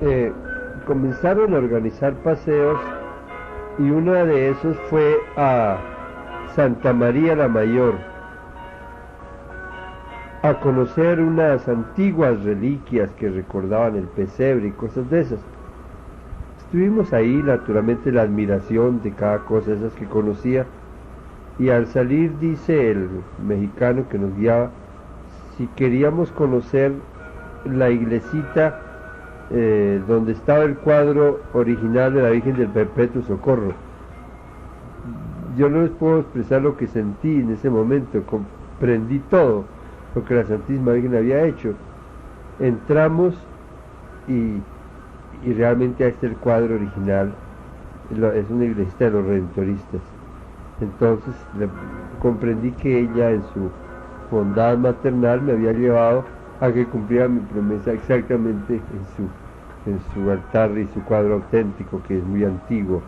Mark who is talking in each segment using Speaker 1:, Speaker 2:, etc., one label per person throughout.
Speaker 1: eh, comenzaron a organizar paseos y uno de esos fue a Santa María la Mayor, a conocer unas antiguas reliquias que recordaban el pesebre y cosas de esas. Estuvimos ahí, naturalmente la admiración de cada cosa de esas que conocía, y al salir dice el mexicano que nos guiaba si queríamos conocer la iglesita donde estaba el cuadro original de la Virgen del Perpetuo Socorro. Yo no les puedo expresar lo que sentí en ese momento, comprendí todo lo que la Santísima Virgen había hecho. Entramos y realmente ahí está el cuadro original, es una iglesita de los redentoristas. Entonces comprendí que ella en su bondad maternal me había llevado a que cumpliera mi promesa exactamente en su altar y su cuadro auténtico, que es muy antiguo.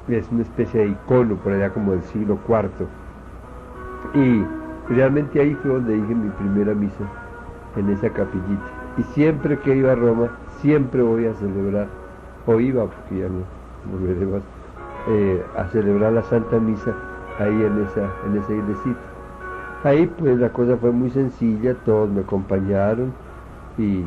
Speaker 1: Es una especie de icono por allá como del siglo IV. Y realmente ahí fue donde dije mi primera misa, en esa capillita. Y siempre que iba a Roma, siempre voy a celebrar, o iba porque ya no volveré más, a celebrar la Santa Misa ahí en esa iglesita. Ahí pues la cosa fue muy sencilla, todos me acompañaron y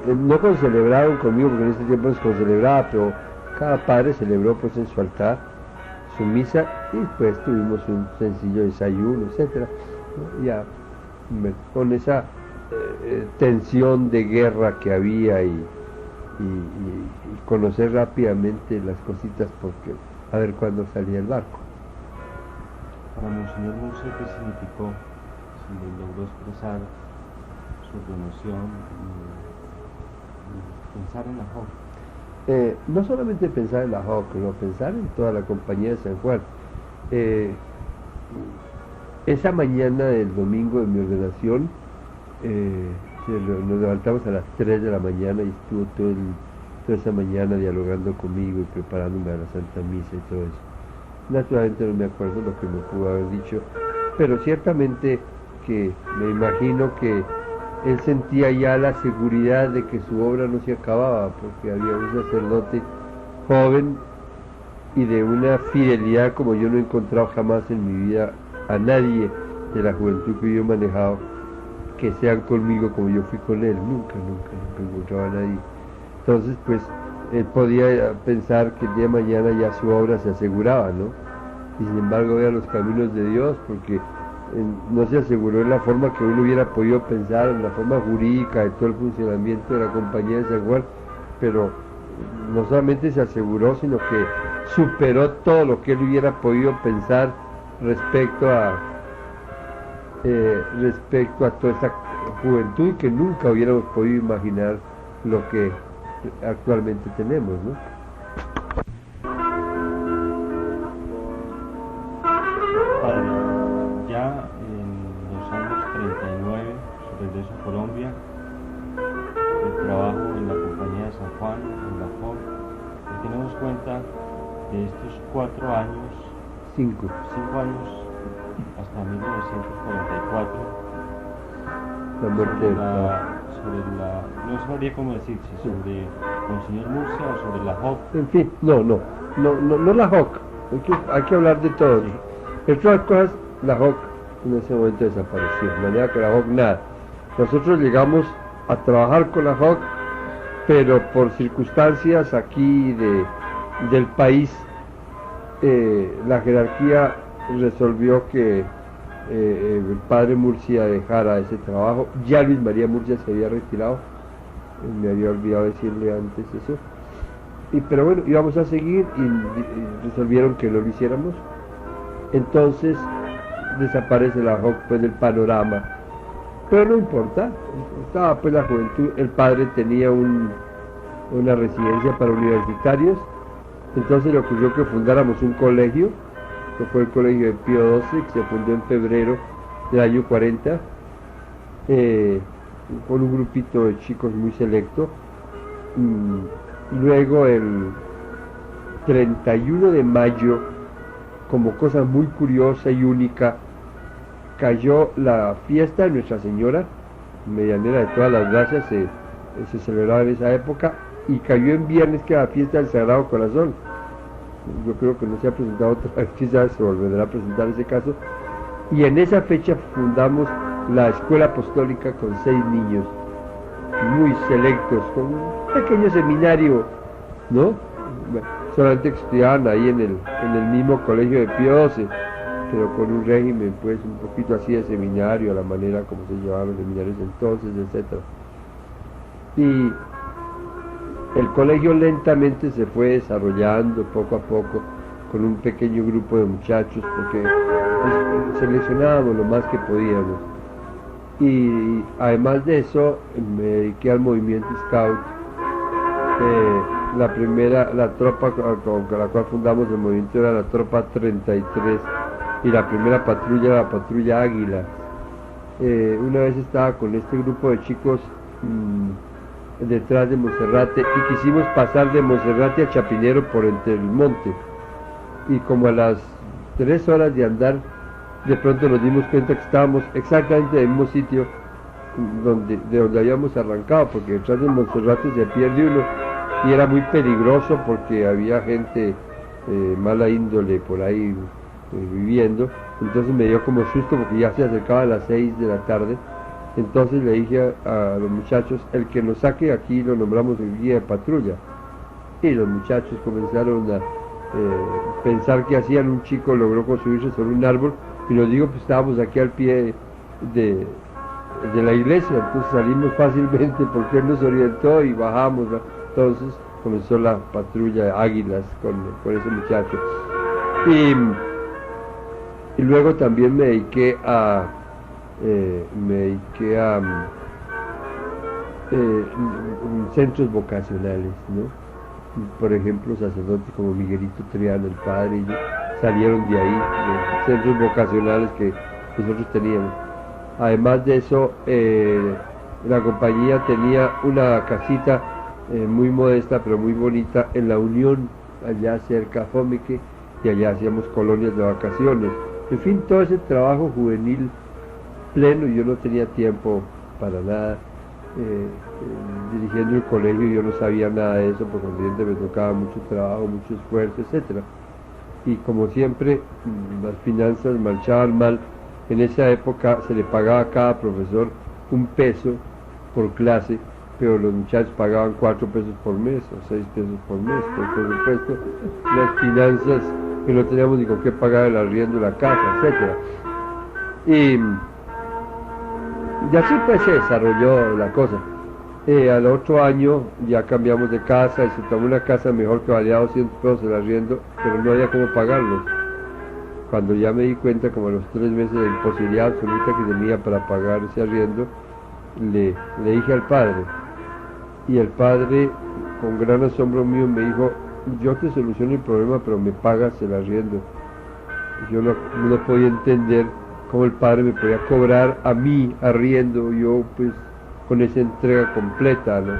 Speaker 1: no concelebraron conmigo porque en ese tiempo se concelebraba, pero cada padre celebró pues en su altar su misa y pues tuvimos un sencillo desayuno, etcétera, ¿no? Ya con esa tensión de guerra que había y conocer rápidamente las cositas porque a ver cuándo salía el barco.
Speaker 2: Para Monseñor Murcia, ¿qué significó? Si logró expresar su ordenación y pensar en la JOC.
Speaker 1: No solamente pensar en la JOC, sino pensar en toda la compañía de San Juan. Esa mañana del domingo de mi ordenación, nos levantamos a las 3 de la mañana y estuvo toda esa mañana dialogando conmigo y preparándome a la Santa Misa y todo eso. Naturalmente no me acuerdo lo que me pudo haber dicho, pero ciertamente que me imagino que él sentía ya la seguridad de que su obra no se acababa, porque había un sacerdote joven y de una fidelidad como yo no he encontrado jamás en mi vida a nadie de la juventud que yo he manejado, que sean conmigo como yo fui con él. Nunca encontraba a nadie. Entonces pues él podía pensar que el día de mañana ya su obra se aseguraba, ¿no? Y sin embargo vea los caminos de Dios, porque no se aseguró en la forma que uno hubiera podido pensar, en la forma jurídica de todo el funcionamiento de la compañía de San Juan, pero no solamente se aseguró, sino que superó todo lo que él hubiera podido pensar respecto a toda esta juventud, que nunca hubiéramos podido imaginar lo que actualmente tenemos, ¿no?
Speaker 2: Padre, ya en los años 39, su regreso a Colombia, el trabajo en la compañía de San Juan, en la JOC, y tenemos cuenta de estos 4 años,
Speaker 1: 5
Speaker 2: años, hasta 1944,
Speaker 1: la muerte
Speaker 2: no sabría cómo decir, si sobre Monseñor Murcia o sobre la JOC.
Speaker 1: En fin, no la JOC, hay que hablar de todo. Entre otras cosas, la JOC en ese momento desapareció, de manera que la JOC nada. Nosotros llegamos a trabajar con la JOC, pero por circunstancias aquí del país, la jerarquía resolvió que el padre Murcia dejara ese trabajo. Ya Luis María Murcia se había retirado, me había olvidado decirle antes eso, pero bueno, íbamos a seguir y resolvieron que no lo hiciéramos. Entonces desaparece la JOC pues del panorama, pero no importa, estaba pues la juventud. El padre tenía una residencia para universitarios, entonces le ocurrió que fundáramos un colegio, que fue el colegio de Pío XII, que se fundó en febrero del año 40, con un grupito de chicos muy selecto. Luego el 31 de mayo, como cosa muy curiosa y única, cayó la fiesta de Nuestra Señora, medianera de todas las gracias, se se celebraba en esa época, y cayó en viernes, que era la fiesta del Sagrado Corazón. Yo creo que no se ha presentado otra vez, quizás se volverá a presentar ese caso, y en esa fecha fundamos la Escuela Apostólica con 6 niños, muy selectos, con un pequeño seminario, ¿no? Solamente que estudiaban ahí en el mismo colegio de Pío XII, pero con un régimen pues un poquito así de seminario, a la manera como se llevaban los seminarios entonces, etc. Y el colegio lentamente se fue desarrollando poco a poco con un pequeño grupo de muchachos, porque pues, seleccionábamos lo más que podíamos. Y además de eso me dediqué al movimiento Scout. La tropa con la cual fundamos el movimiento era la tropa 33, y la primera patrulla era la patrulla Águila. Una vez estaba con este grupo de chicos detrás de Monserrate, y quisimos pasar de Monserrate a Chapinero por entre el monte, y como a las 3 horas de andar, de pronto nos dimos cuenta que estábamos exactamente en el mismo sitio de donde habíamos arrancado, porque detrás de Monserrate se pierde uno, y era muy peligroso porque había gente mala índole por ahí viviendo. Entonces me dio como susto porque ya se acercaba a las 6 de la tarde. Entonces le dije a los muchachos, el que nos saque aquí lo nombramos el guía de patrulla. Y los muchachos comenzaron a pensar que hacían. Un chico logró construirse sobre un árbol, y nos dijo, pues estábamos aquí al pie de la iglesia, entonces salimos fácilmente porque él nos orientó y bajamos, ¿no? Entonces comenzó la patrulla de Águilas con ese muchacho. Y luego también me dediqué a centros vocacionales, ¿no? Por ejemplo, sacerdotes como Miguelito Triano, el padre, y yo, salieron de ahí, de centros vocacionales que nosotros teníamos. Además de eso, la compañía tenía una casita muy modesta pero muy bonita en La Unión, allá cerca de Fomeque, y allá hacíamos colonias de vacaciones. En fin, todo ese trabajo juvenil pleno, y yo no tenía tiempo para nada. Dirigiendo el colegio yo no sabía nada de eso, por consiguiente me tocaba mucho trabajo, mucho esfuerzo, etc. Y como siempre, las finanzas marchaban mal. En esa época se le pagaba a cada profesor $1 por clase, pero los muchachos pagaban 4 pesos por mes o 6 pesos por mes, por supuesto las finanzas, que no teníamos ni con qué pagar el arriendo de la casa, etc. Y así pues se desarrolló la cosa. Al otro año ya cambiamos de casa, y se tomó una casa mejor que valía 200 pesos el arriendo, pero no había cómo pagarlos. Cuando ya me di cuenta, como a los 3 meses, de la imposibilidad absoluta que tenía para pagar ese arriendo, le dije al padre, y el padre, con gran asombro mío, me dijo, yo te soluciono el problema, pero me pagas el arriendo. Yo no podía entender cómo el padre me podía cobrar a mí arriendo, yo pues con esa entrega completa, ¿no?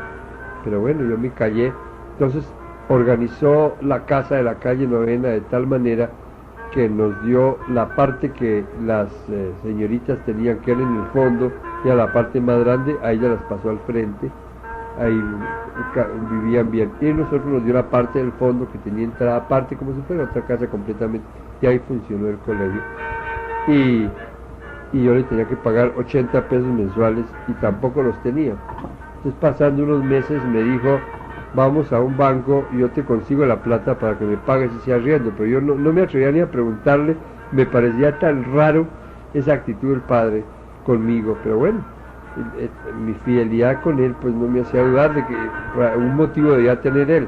Speaker 1: Pero bueno, yo me callé. Entonces organizó la casa de la calle Novena de tal manera que nos dio la parte que las señoritas tenían, que era en el fondo, y a la parte más grande, a ella las pasó al frente, ahí vivían bien, y nosotros nos dio la parte del fondo que tenía entrada aparte, como si fuera otra casa completamente, y ahí funcionó el colegio. Y yo le tenía que pagar 80 pesos mensuales, y tampoco los tenía. Entonces, pasando unos meses, me dijo, vamos a un banco y yo te consigo la plata para que me pagues ese arriendo. Pero yo no me atrevía ni a preguntarle, me parecía tan raro esa actitud del padre conmigo. Pero bueno, mi fidelidad con él pues no me hacía dudar de que un motivo debía tener él.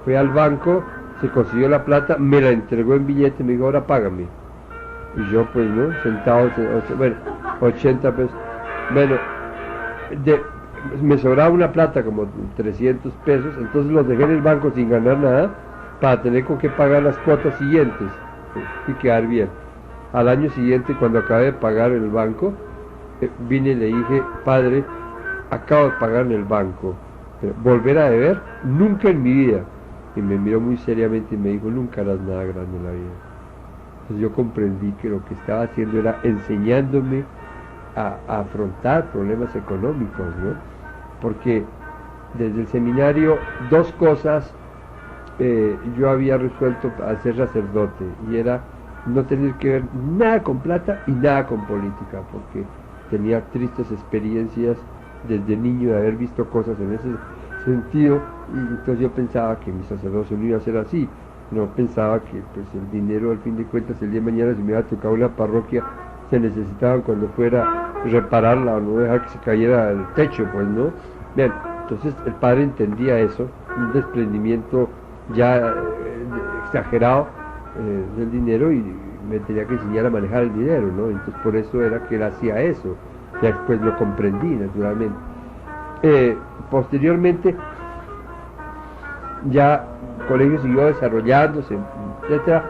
Speaker 1: Fue al banco, se consiguió la plata, me la entregó en billete, me dijo, ahora págame. Y yo pues no, sentado, bueno, 80 pesos. Bueno, me sobraba una plata como 300 pesos, entonces los dejé en el banco sin ganar nada, para tener con qué pagar las cuotas siguientes y quedar bien. Al año siguiente, cuando acabé de pagar en el banco, vine y le dije, padre, acabo de pagar en el banco, ¿volver a deber? Nunca en mi vida. Y me miró muy seriamente y me dijo, nunca harás nada grande en la vida. Entonces yo comprendí que lo que estaba haciendo era enseñándome a afrontar problemas económicos, ¿no? porque desde el seminario dos cosas yo había resuelto al ser sacerdote, y era no tener que ver nada con plata y nada con política, porque tenía tristes experiencias desde niño de haber visto cosas en ese sentido, y entonces yo pensaba que mi sacerdocio no iba a ser así. No pensaba que pues el dinero, al fin de cuentas, el día de mañana, si me iba a tocar una parroquia, se necesitaba cuando fuera repararla o no dejar que se cayera el techo, pues, ¿no? Bien, entonces el padre entendía eso, un desprendimiento ya exagerado del dinero, y me tenía que enseñar a manejar el dinero, ¿no? Entonces por eso era que él hacía eso. Ya después lo comprendí, naturalmente. Posteriormente, ya el colegio siguió desarrollándose, etcétera.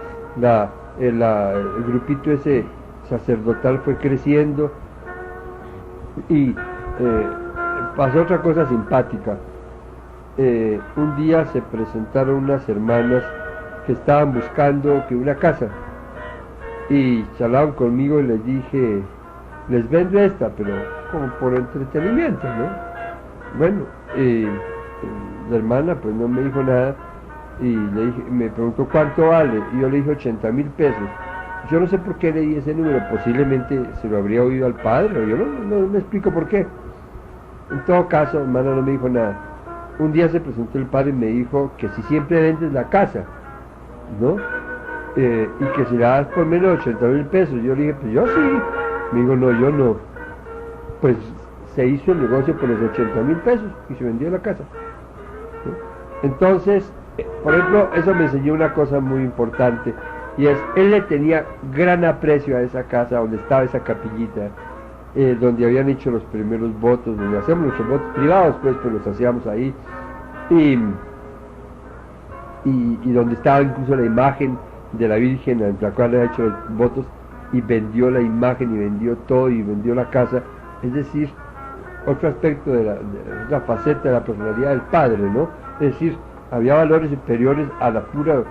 Speaker 1: El grupito ese sacerdotal fue creciendo, y pasó otra cosa simpática. Un día se presentaron unas hermanas que estaban buscando una casa, y charlaban conmigo, y les dije, les vendo esta, pero como por entretenimiento, ¿no? Bueno, la hermana pues no me dijo nada, y le dije, me preguntó cuánto vale, y yo le dije 80,000 pesos. Yo no sé por qué le di ese número, posiblemente se lo habría oído al padre, o yo no me explico por qué. En todo caso, hermana no me dijo nada. Un día se presentó el padre y me dijo que si siempre vendes la casa, ¿no? Y que si la das por menos de 80,000 pesos. Yo le dije, pues yo sí. Me dijo, no, yo no. Pues se hizo el negocio por los 80,000 pesos y se vendió la casa, ¿no? Entonces, por ejemplo, eso me enseñó una cosa muy importante, y es, él le tenía gran aprecio a esa casa donde estaba esa capillita, donde habían hecho los primeros votos, donde hacíamos nuestros votos privados, pues los hacíamos ahí, y donde estaba incluso la imagen de la Virgen ante la cual le ha hecho los votos, y vendió la imagen y vendió todo y vendió la casa. Es decir, otro aspecto de la faceta de la personalidad del padre, ¿no? Es decir, había valores superiores a la puro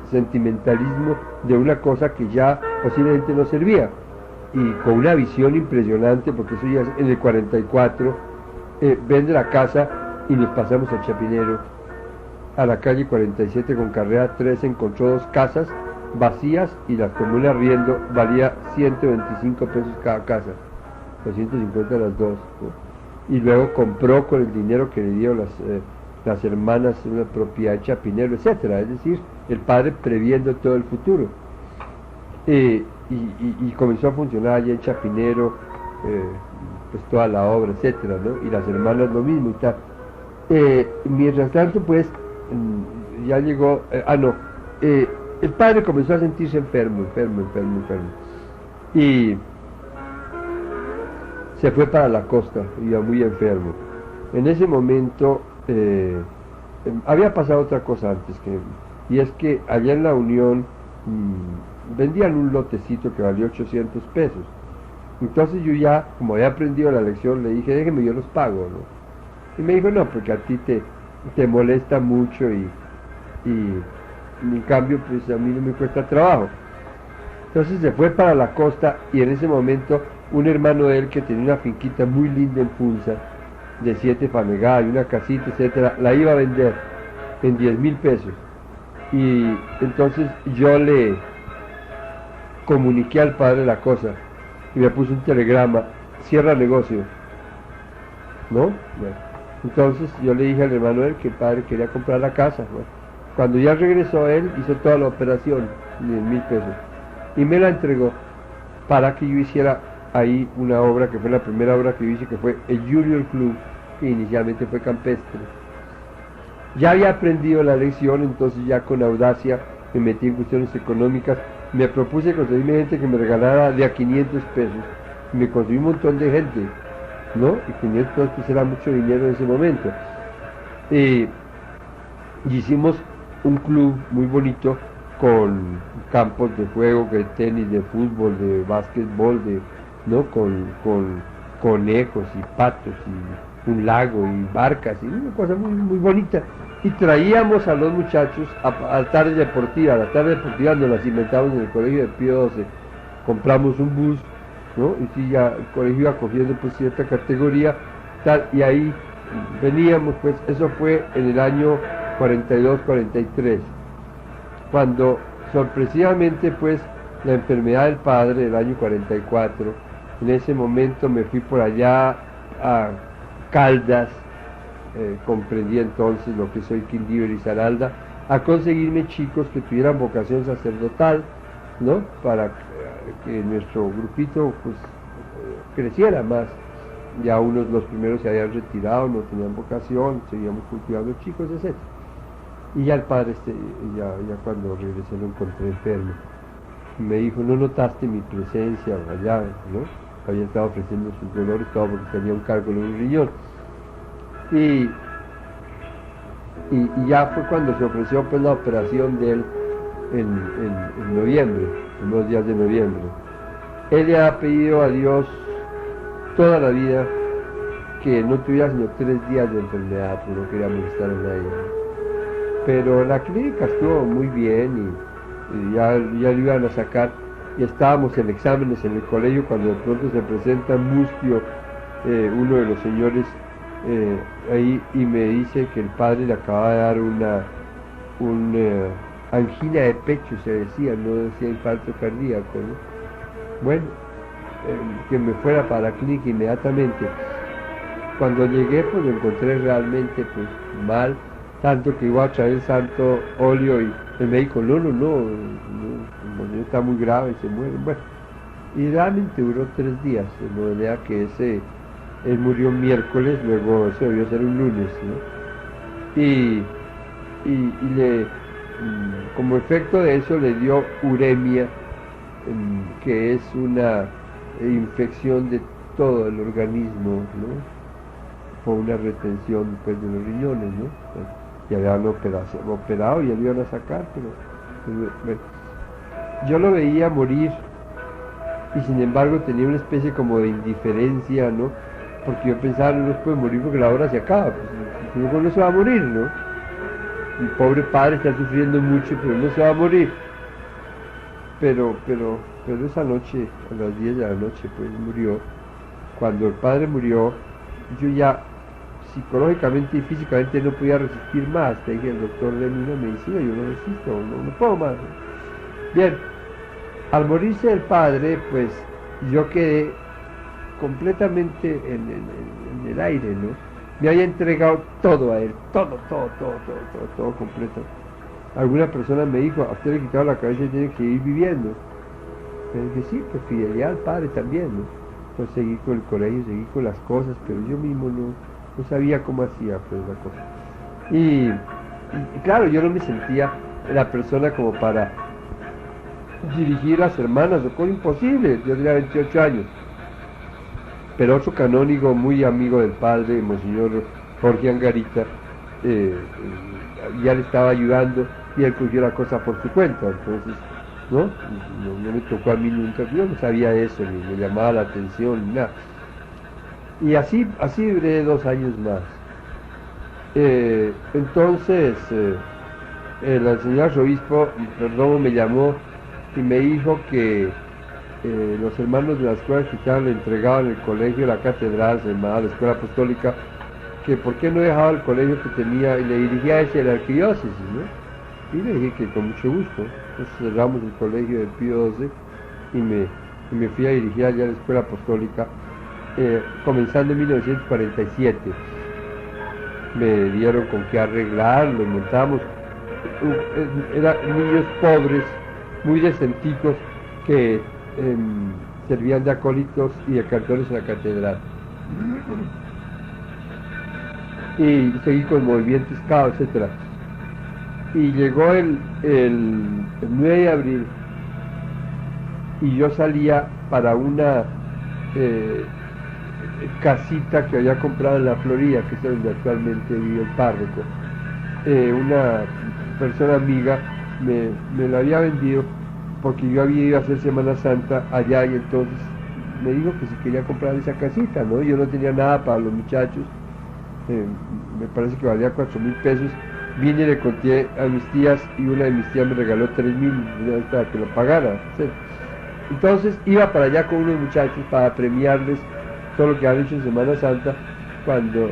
Speaker 1: sentimentalismo de una cosa que ya posiblemente no servía, y con una visión impresionante, porque eso ya es en el 44, vende la casa y nos pasamos al Chapinero, a la calle 47 con carrera 3, encontró dos casas vacías y las tomó en arriendo, valía 125 pesos cada casa, 250 las dos, ¿no? Y luego compró con el dinero que le dieron las hermanas una propiedad de Chapinero, etcétera. Es decir, el padre previendo todo el futuro, y comenzó a funcionar allá en Chapinero, pues toda la obra, etcétera, ¿no? Y las hermanas lo mismo y tal. Mientras tanto, pues ya llegó, el padre comenzó a sentirse enfermo, y se fue para la costa, iba muy enfermo. En ese momento había pasado otra cosa antes, y es que allá en la Unión vendían un lotecito que valía 800 pesos. Entonces yo ya, como había aprendido la lección, le dije, déjeme, yo los pago, ¿no? Y me dijo, no, porque a ti te molesta mucho, y en cambio pues a mí no me cuesta trabajo. Entonces se fue para la costa, y en ese momento un hermano de él que tenía una finquita muy linda en Funza, de 7 fanegadas y una casita, etcétera, la iba a vender en 10,000 pesos. Y entonces yo le comuniqué al padre la cosa, y me puso un telegrama, cierra el negocio, ¿no? Bueno, entonces yo le dije al hermano de él que el padre quería comprar la casa. Bueno, cuando ya regresó él, hizo toda la operación, 10,000 pesos, y me la entregó para que yo hiciera ahí una obra, que fue la primera obra que yo hice, que fue el Junior Club, que inicialmente fue campestre. Ya había aprendido la lección, entonces ya con audacia me metí en cuestiones económicas, me propuse conseguirme gente que me regalara de a 500 pesos, y me conseguí un montón de gente, ¿no? Y 500 pesos pues era mucho dinero en ese momento. Y hicimos un club muy bonito, con campos de juego, de tenis, de fútbol, de básquetbol, ¿no? Con conejos y patos y un lago y barcas y una cosa muy, muy bonita. Y traíamos a los muchachos a la tarde deportiva. La tarde deportiva nos las inventamos en el colegio de Pío XII. Compramos un bus, ¿no? Y si ya el colegio iba cogiendo pues cierta categoría, tal, y ahí veníamos, pues eso fue en el año 42-43, cuando sorpresivamente pues la enfermedad del padre del año 44, en ese momento me fui por allá a Caldas, comprendí entonces lo que soy Quindío y Risaralda, a conseguirme chicos que tuvieran vocación sacerdotal, ¿no? Para que nuestro grupito pues creciera más. Ya unos, los primeros se habían retirado, no tenían vocación, seguíamos cultivando chicos, etc. Y ya el padre, ya cuando regresé lo encontré enfermo. Me dijo, ¿no notaste mi presencia allá? ¿No? Había estado ofreciendo sus dolores, todo porque tenía un cálculo en un riñón. Y ya fue cuando se ofreció pues la operación de él en noviembre, en los días de noviembre. Él le ha pedido a Dios toda la vida que no tuviera sino 3 días de enfermedad, porque no quería molestar a nadie. Pero la clínica estuvo muy bien y ya lo iban a sacar, y estábamos en exámenes en el colegio cuando de pronto se presenta Mustio, uno de los señores ahí, y me dice que el padre le acaba de dar una angina de pecho, se decía, no decía infarto cardíaco, ¿no? Bueno, que me fuera para la clínica inmediatamente. Cuando llegué pues lo encontré realmente pues mal, tanto que iba a traer el santo óleo y el médico no, está muy grave, se muere. Bueno, y realmente duró 3 días, de manera que él murió miércoles, luego eso debió ser un lunes, ¿no? Y como efecto de eso le dio uremia, que es una infección de todo el organismo, ¿no? Fue una retención después de los riñones, ¿no? Ya habían operado y ya lo iban a sacar, pero bueno, yo lo veía morir y sin embargo tenía una especie como de indiferencia, ¿no? Porque yo pensaba, no se puede morir porque la hora se acaba, pues luego no se va a morir, ¿no? Mi pobre padre está sufriendo mucho, pero no se va a morir. Pero esa noche, a las 10 de la noche, pues murió. Cuando el padre murió, yo ya psicológicamente y físicamente no podía resistir más. Le dije al doctor, denme una medicina, yo no resisto, no puedo más. Bien, al morirse el padre, pues yo quedé completamente en el aire, ¿no? Me había entregado todo a él, todo completo. Alguna persona me dijo, a usted le quitaba la cabeza y tiene que ir viviendo. Le dije, sí, pues fidelidad al padre también, ¿no? Pues seguí con el colegio, seguí con las cosas, pero yo mismo no sabía cómo hacía pues la cosa. Y claro, yo no me sentía la persona como para dirigir a las hermanas, lo cual imposible, yo tenía 28 años. Pero otro canónigo muy amigo del padre, Monseñor Jorge Angarita, ya le estaba ayudando y él cogió la cosa por su cuenta, entonces no me tocó a mí nunca, yo no sabía eso, ni me llamaba la atención, ni nada. Y así duré 2 años más. Entonces el señor arzobispo Perdomo me llamó y me dijo que los hermanos de la escuela cristiana le entregaban el colegio, la catedral, se llamaba la escuela apostólica, que por qué no dejaba el colegio que tenía y le dirigía ese de la arquidiócesis, ¿no? Y le dije que con mucho gusto. Entonces cerramos el colegio de Pío XII y me fui a dirigir allá a la escuela apostólica, comenzando en 1947. Me dieron con qué arreglarlo, montamos, eran niños pobres, muy decentitos, que servían de acólitos y de cantores en la catedral. Y seguí con movimientos CAO, etc. Y llegó el 9 de abril y yo salía para una casita que había comprado en la Florida, que es donde actualmente vive el párroco. Una persona amiga me la había vendido porque yo había ido a hacer Semana Santa allá, y entonces me dijo que si quería comprar esa casita, ¿no? Yo no tenía nada para los muchachos, me parece que valía 4.000 pesos. Vine y le conté a mis tías y una de mis tías me regaló 3.000 para que lo pagara, ¿sí? Entonces iba para allá con unos muchachos para premiarles todo lo que han hecho en Semana Santa, cuando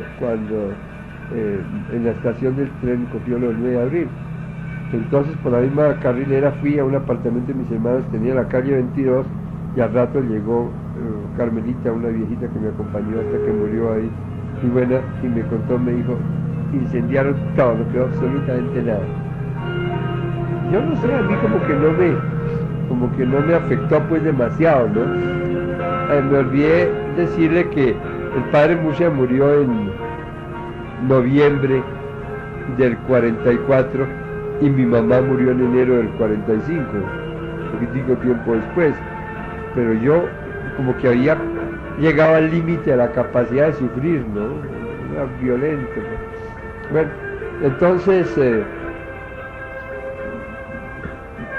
Speaker 1: en la estación del tren cogió los 9 de abril. Entonces por la misma carrilera fui a un apartamento de mis hermanos, tenía la calle 22, y al rato llegó Carmelita, una viejita que me acompañó hasta que murió ahí, muy buena, y me contó, me dijo, incendiaron todo, no quedó absolutamente nada. Yo no sé, a mí como que no me afectó pues demasiado, ¿no? Me olvidé decirle que el padre Mucha murió en noviembre del 44 y mi mamá murió en enero del 45, poquitico tiempo después, pero yo como que había llegado al límite de la capacidad de sufrir, ¿no? Era violento, ¿no? Bueno, entonces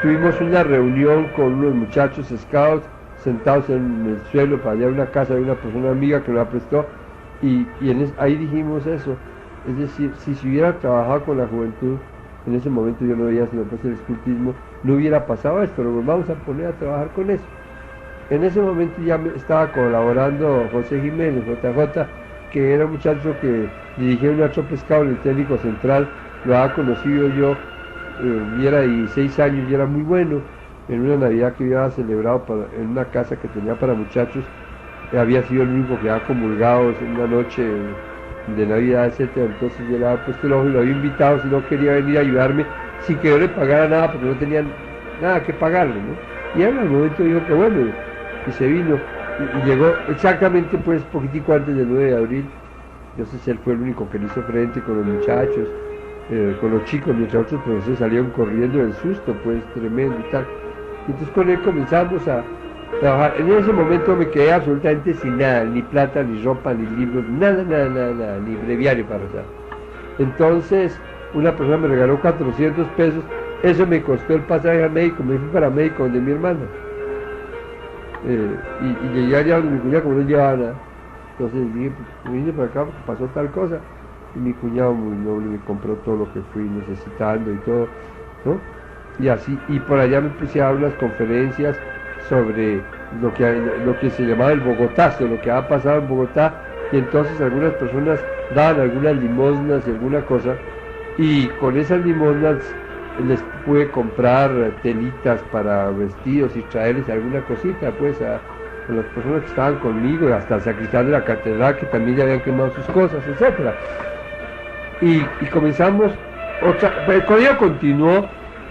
Speaker 1: tuvimos una reunión con unos muchachos scouts sentados en el suelo para allá en una casa de una persona amiga que nos la prestó, y ahí dijimos eso, es decir, si se hubiera trabajado con la juventud, en ese momento yo no veía sino pues el escultismo, no hubiera pasado esto, pero nos vamos a poner a trabajar con eso. En ese momento ya estaba colaborando José Jiménez, JJ, que era un muchacho que dirigía una tropa scout en el técnico central, lo había conocido yo, y era de 16 años y era muy bueno. En una Navidad que yo había celebrado en una casa que tenía para muchachos, había sido el único que había comulgado en una noche de Navidad, etcétera. Entonces yo le había puesto el ojo y lo había invitado si no quería venir a ayudarme, sin que yo le pagara nada, porque no tenían nada que pagarle, ¿no? Y él al momento dijo que bueno, y se vino, y llegó exactamente pues poquitico antes del 9 de abril. Entonces él fue el único que le hizo frente con los muchachos, con los chicos, mientras otros profesores salieron corriendo del susto, pues tremendo y tal. Y entonces con él comenzamos a trabajar. En ese momento me quedé absolutamente sin nada, ni plata, ni ropa, ni libros, nada, ni breviario para usar. Entonces una persona me regaló 400 pesos, eso me costó el pasaje a México, me fui para México donde mi hermana. Y llegué allá donde mi cuñado, como no llevaba nada. Entonces dije, pues vine para acá porque pasó tal cosa. Y mi cuñado muy noble me compró todo lo que fui necesitando y todo, ¿no? Y así, y por allá me empecé a dar unas conferencias sobre lo que se llamaba el Bogotazo, lo que había pasado en Bogotá, y entonces algunas personas daban algunas limosnas y alguna cosa, y con esas limosnas les pude comprar telitas para vestidos y traerles alguna cosita pues a las personas que estaban conmigo, hasta el sacristán de la catedral, que también ya habían quemado sus cosas, etcétera. Y comenzamos el colegio continuó,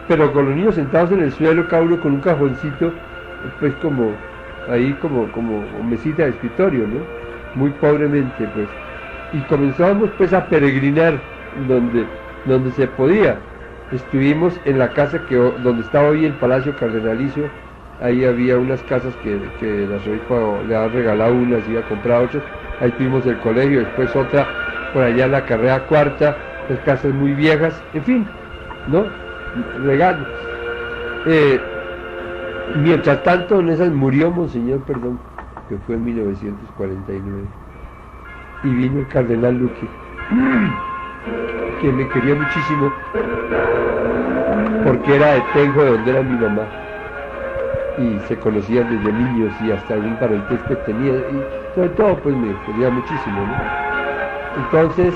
Speaker 1: pero con los niños sentados en el suelo, cada uno con un cajoncito, pues como ahí como mesita de escritorio, ¿no? Muy pobremente, pues. Y comenzamos pues a peregrinar donde se podía. Estuvimos en la casa donde estaba hoy el Palacio Cardenalicio. Ahí había unas casas que la Arzobispo le había regalado unas y iba a comprar otras. Ahí tuvimos el colegio, después otra por allá en la carrera cuarta, las casas muy viejas, en fin, ¿no? Regalos. Mientras tanto en esas murió Monseñor Perdón, que fue en 1949, y vino el Cardenal Luque, que me quería muchísimo porque era de Tenjo, de donde era mi mamá, y se conocían desde niños y hasta algún parentesco tenía, y sobre todo pues me quería muchísimo, ¿no? Entonces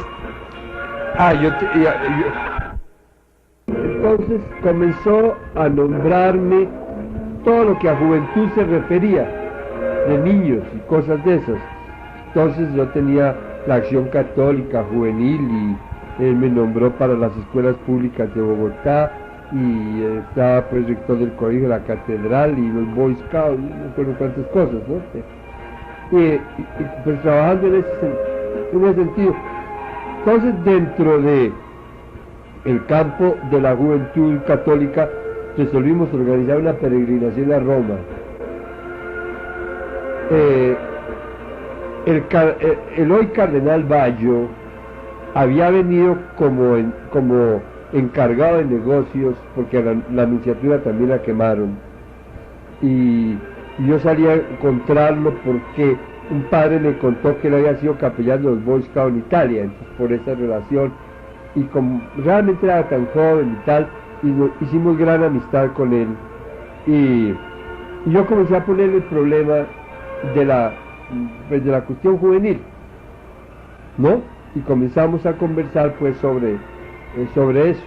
Speaker 1: entonces comenzó a nombrarme todo lo que a juventud se refería, de niños y cosas de esas. Entonces yo tenía la Acción Católica Juvenil y él me nombró para las escuelas públicas de Bogotá, y estaba pues rector del colegio de la catedral y los Boy Scouts, no recuerdo cuántas cosas, ¿no? Y pues trabajando en ese sentido. Entonces dentro de el campo de la juventud católica resolvimos organizar una peregrinación a Roma. El hoy cardenal Bayo había venido como encargado de negocios, porque la nunciatura también la quemaron, y yo salí a encontrarlo porque un padre me contó que él había sido capellán de los Boy Scouts en Italia, entonces por esa relación, y como realmente era tan joven y tal, y hicimos gran amistad con él, y yo comencé a ponerle el problema de la cuestión juvenil. ¿no? Y comenzamos a conversar pues sobre eso.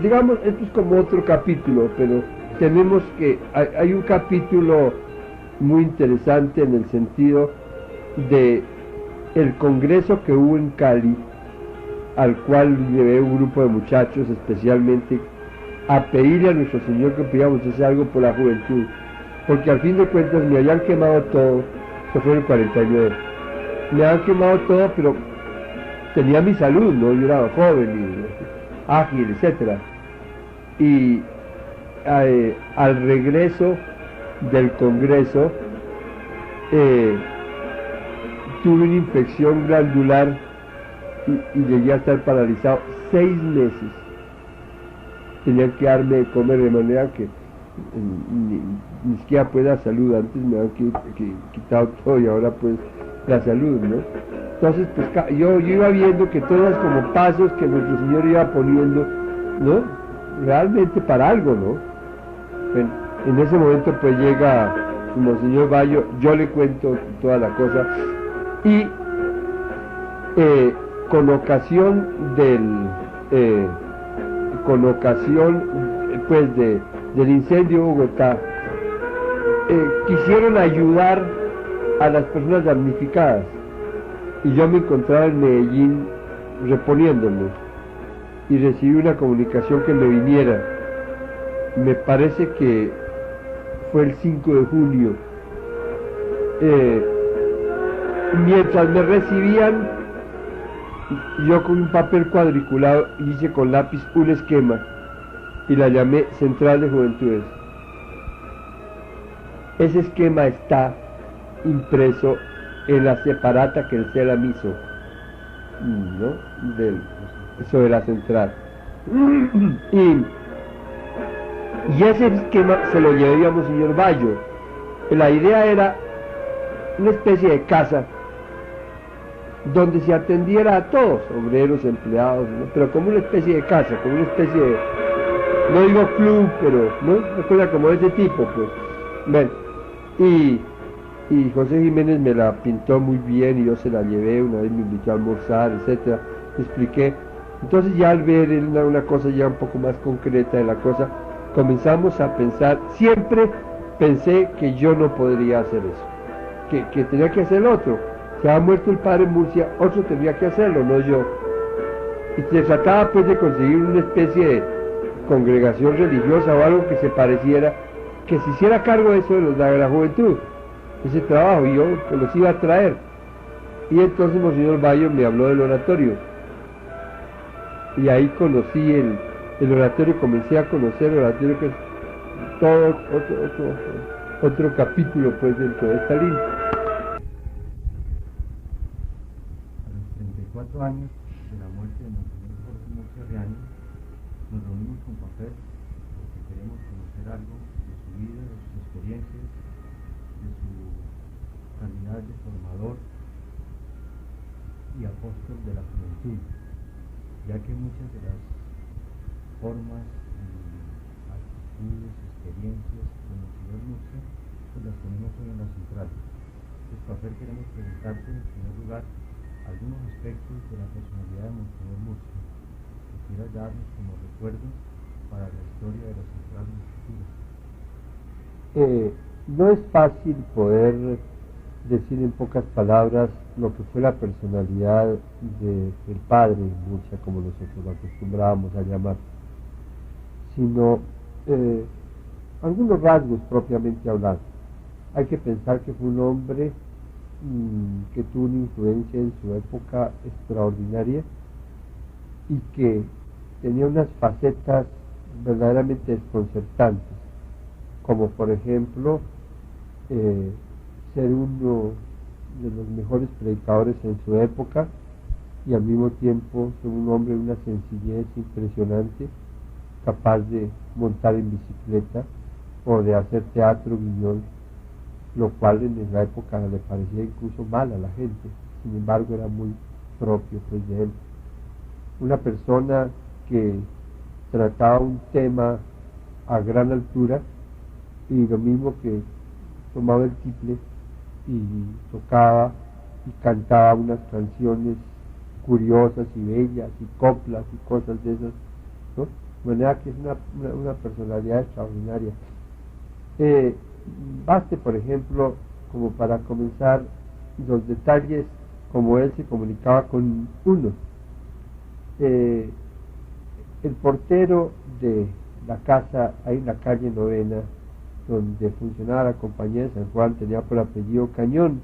Speaker 1: Digamos, esto es como otro capítulo, pero tenemos que, hay un capítulo muy interesante en el sentido de el congreso que hubo en Cali, al cual llevé un grupo de muchachos especialmente a pedirle a nuestro Señor que pudiéramos hacer algo por la juventud, porque al fin de cuentas me habían quemado todo. Eso fue en el 49, me habían quemado todo, pero tenía mi salud, ¿no? Yo era joven y ágil, etcétera. Y al regreso del congreso tuve una infección glandular y llegué a estar paralizado 6 meses. Tenían que darme de comer, de manera que ni siquiera pues la salud, antes me habían quitado todo y ahora pues la salud, ¿no? Entonces pues yo iba viendo que todas como pasos que nuestro Señor iba poniendo, ¿no? Realmente para algo, ¿no? En ese momento pues llega Monseñor Bayo, yo le cuento toda la cosa y con ocasión pues del incendio de Bogotá, quisieron ayudar a las personas damnificadas y yo me encontraba en Medellín reponiéndome y recibí una comunicación que me viniera, me parece que fue el 5 de junio, mientras me recibían, yo con un papel cuadriculado hice con lápiz un esquema y la llamé Central de Juventudes. Ese esquema está impreso en la separata que el CELAM hizo, ¿no? Sobre la central. Y ese esquema se lo llevaríamos señor Bayo. La idea era una especie de casa donde se atendiera a todos, obreros, empleados, ¿no? Pero como una especie de casa, como una especie de, no digo club, pero ¿no? Una cosa como de ese tipo, pues. Bueno, y José Jiménez me la pintó muy bien y yo se la llevé, una vez me invitó a almorzar, etcétera, expliqué. Entonces ya al ver una cosa ya un poco más concreta de la cosa, comenzamos a pensar, siempre pensé que yo no podría hacer eso, que tenía que hacer el otro. Se ha muerto el padre Murcia, otro tendría que hacerlo, no yo. Y se trataba pues de conseguir una especie de congregación religiosa o algo que se pareciera, que se hiciera cargo de eso de la juventud, ese trabajo, y yo que los iba a traer. Y entonces Monseñor Bayo me habló del oratorio, y ahí conocí el oratorio, comencé a conocer el oratorio, que es todo otro capítulo pues dentro de esta línea.
Speaker 2: A los 34 años de la muerte de Monseñor Jorge Murcia Riani, nos reunimos con papel porque queremos conocer algo de su vida, de sus experiencias, de su calidad de formador y apóstol de la juventud, ya que muchas de las formas, actitudes, experiencias de Monseñor Murcia, pues las tenemos hoy en la central. Entonces, papel, queremos preguntarte en primer lugar algunos aspectos de la personalidad de Monseñor Murcia que quieras darnos como recuerdos para la historia de la central en el futuro.
Speaker 1: No es fácil poder decir en pocas palabras lo que fue la personalidad del padre Murcia, como nosotros lo acostumbrábamos a llamar, sino algunos rasgos propiamente hablando. Hay que pensar que fue un hombre que tuvo una influencia en su época extraordinaria y que tenía unas facetas verdaderamente desconcertantes, como por ejemplo ser uno de los mejores predicadores en su época y al mismo tiempo ser un hombre de una sencillez impresionante, capaz de montar en bicicleta o de hacer teatro guiñol, lo cual en la época le parecía incluso mal a la gente, sin embargo era muy propio pues de él. Una persona que trataba un tema a gran altura y lo mismo que tomaba el tiple y tocaba y cantaba unas canciones curiosas y bellas y coplas y cosas de esas, ¿no? De manera que es una personalidad extraordinaria. Baste, por ejemplo, como para comenzar, los detalles como él se comunicaba con uno. El portero de la casa, ahí en la calle Novena, donde funcionaba la compañía de San Juan, tenía por apellido Cañón,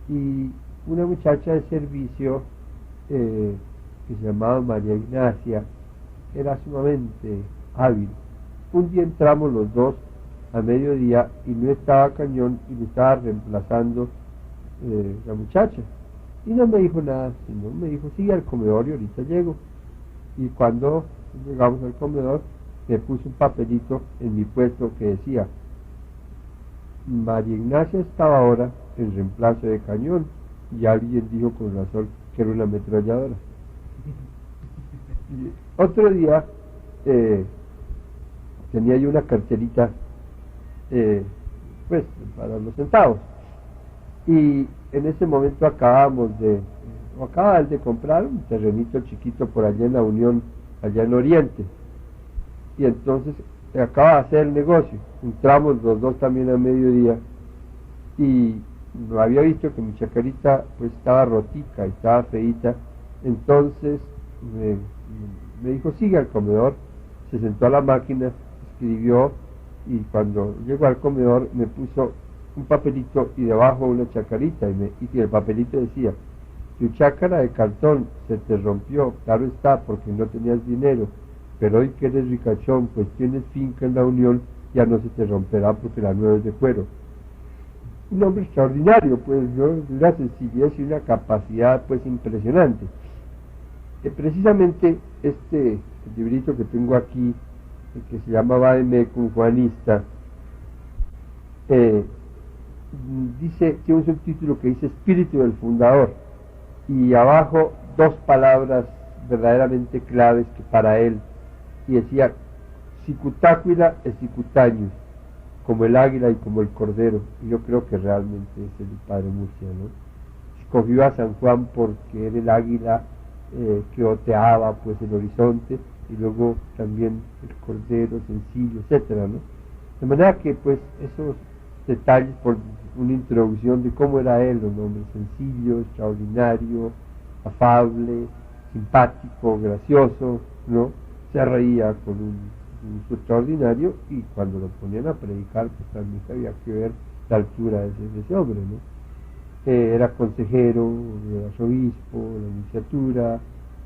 Speaker 1: y una muchacha de servicio que se llamaba María Ignacia era sumamente hábil. Un día entramos los dos a mediodía y no estaba Cañón y me estaba reemplazando la muchacha, y no me dijo nada, sino me dijo: sigue al comedor y ahorita llego. Y cuando llegamos al comedor me puso un papelito en mi puesto que decía: María Ignacia estaba ahora en reemplazo de Cañón, y alguien dijo con razón que era una ametralladora. Y otro día tenía yo una carterita pues para los centavos, y en ese momento acababa de comprar un terrenito chiquito por allá en la Unión, allá en Oriente, y entonces acaba de hacer el negocio. Entramos los dos también a mediodía, y había visto que mi chacarita pues estaba rotica y estaba feita. Entonces me dijo: sigue al comedor. Se sentó a la máquina, escribió, y cuando llegó al comedor me puso un papelito y debajo una chacarita, y el papelito decía: tu chácara de cartón se te rompió, claro está, porque no tenías dinero, pero hoy que eres ricachón, pues tienes finca en la Unión, ya no se te romperá porque la nueva es de cuero. Un hombre extraordinario, pues, ¿no? Una sencillez y una capacidad pues impresionante. Precisamente este librito que tengo aquí, que se llama Vademecum con Juanista, tiene un subtítulo que dice Espíritu del Fundador, y abajo dos palabras verdaderamente claves que para él, y decía: Sicutácuila e Sicutañus, como el águila y como el cordero. Y yo creo que realmente es el padre Murcia, ¿no? Escogió a San Juan porque era el águila que oteaba pues el horizonte, y luego también el cordero sencillo, etcétera, ¿no? De manera que pues esos detalles, por una introducción de cómo era él, un hombre sencillo, extraordinario, afable, simpático, gracioso, ¿no? Se reía con un gusto extraordinario, y cuando lo ponían a predicar pues también había que ver la altura de ese hombre, ¿no? Era consejero del arzobispo, de la nunciatura,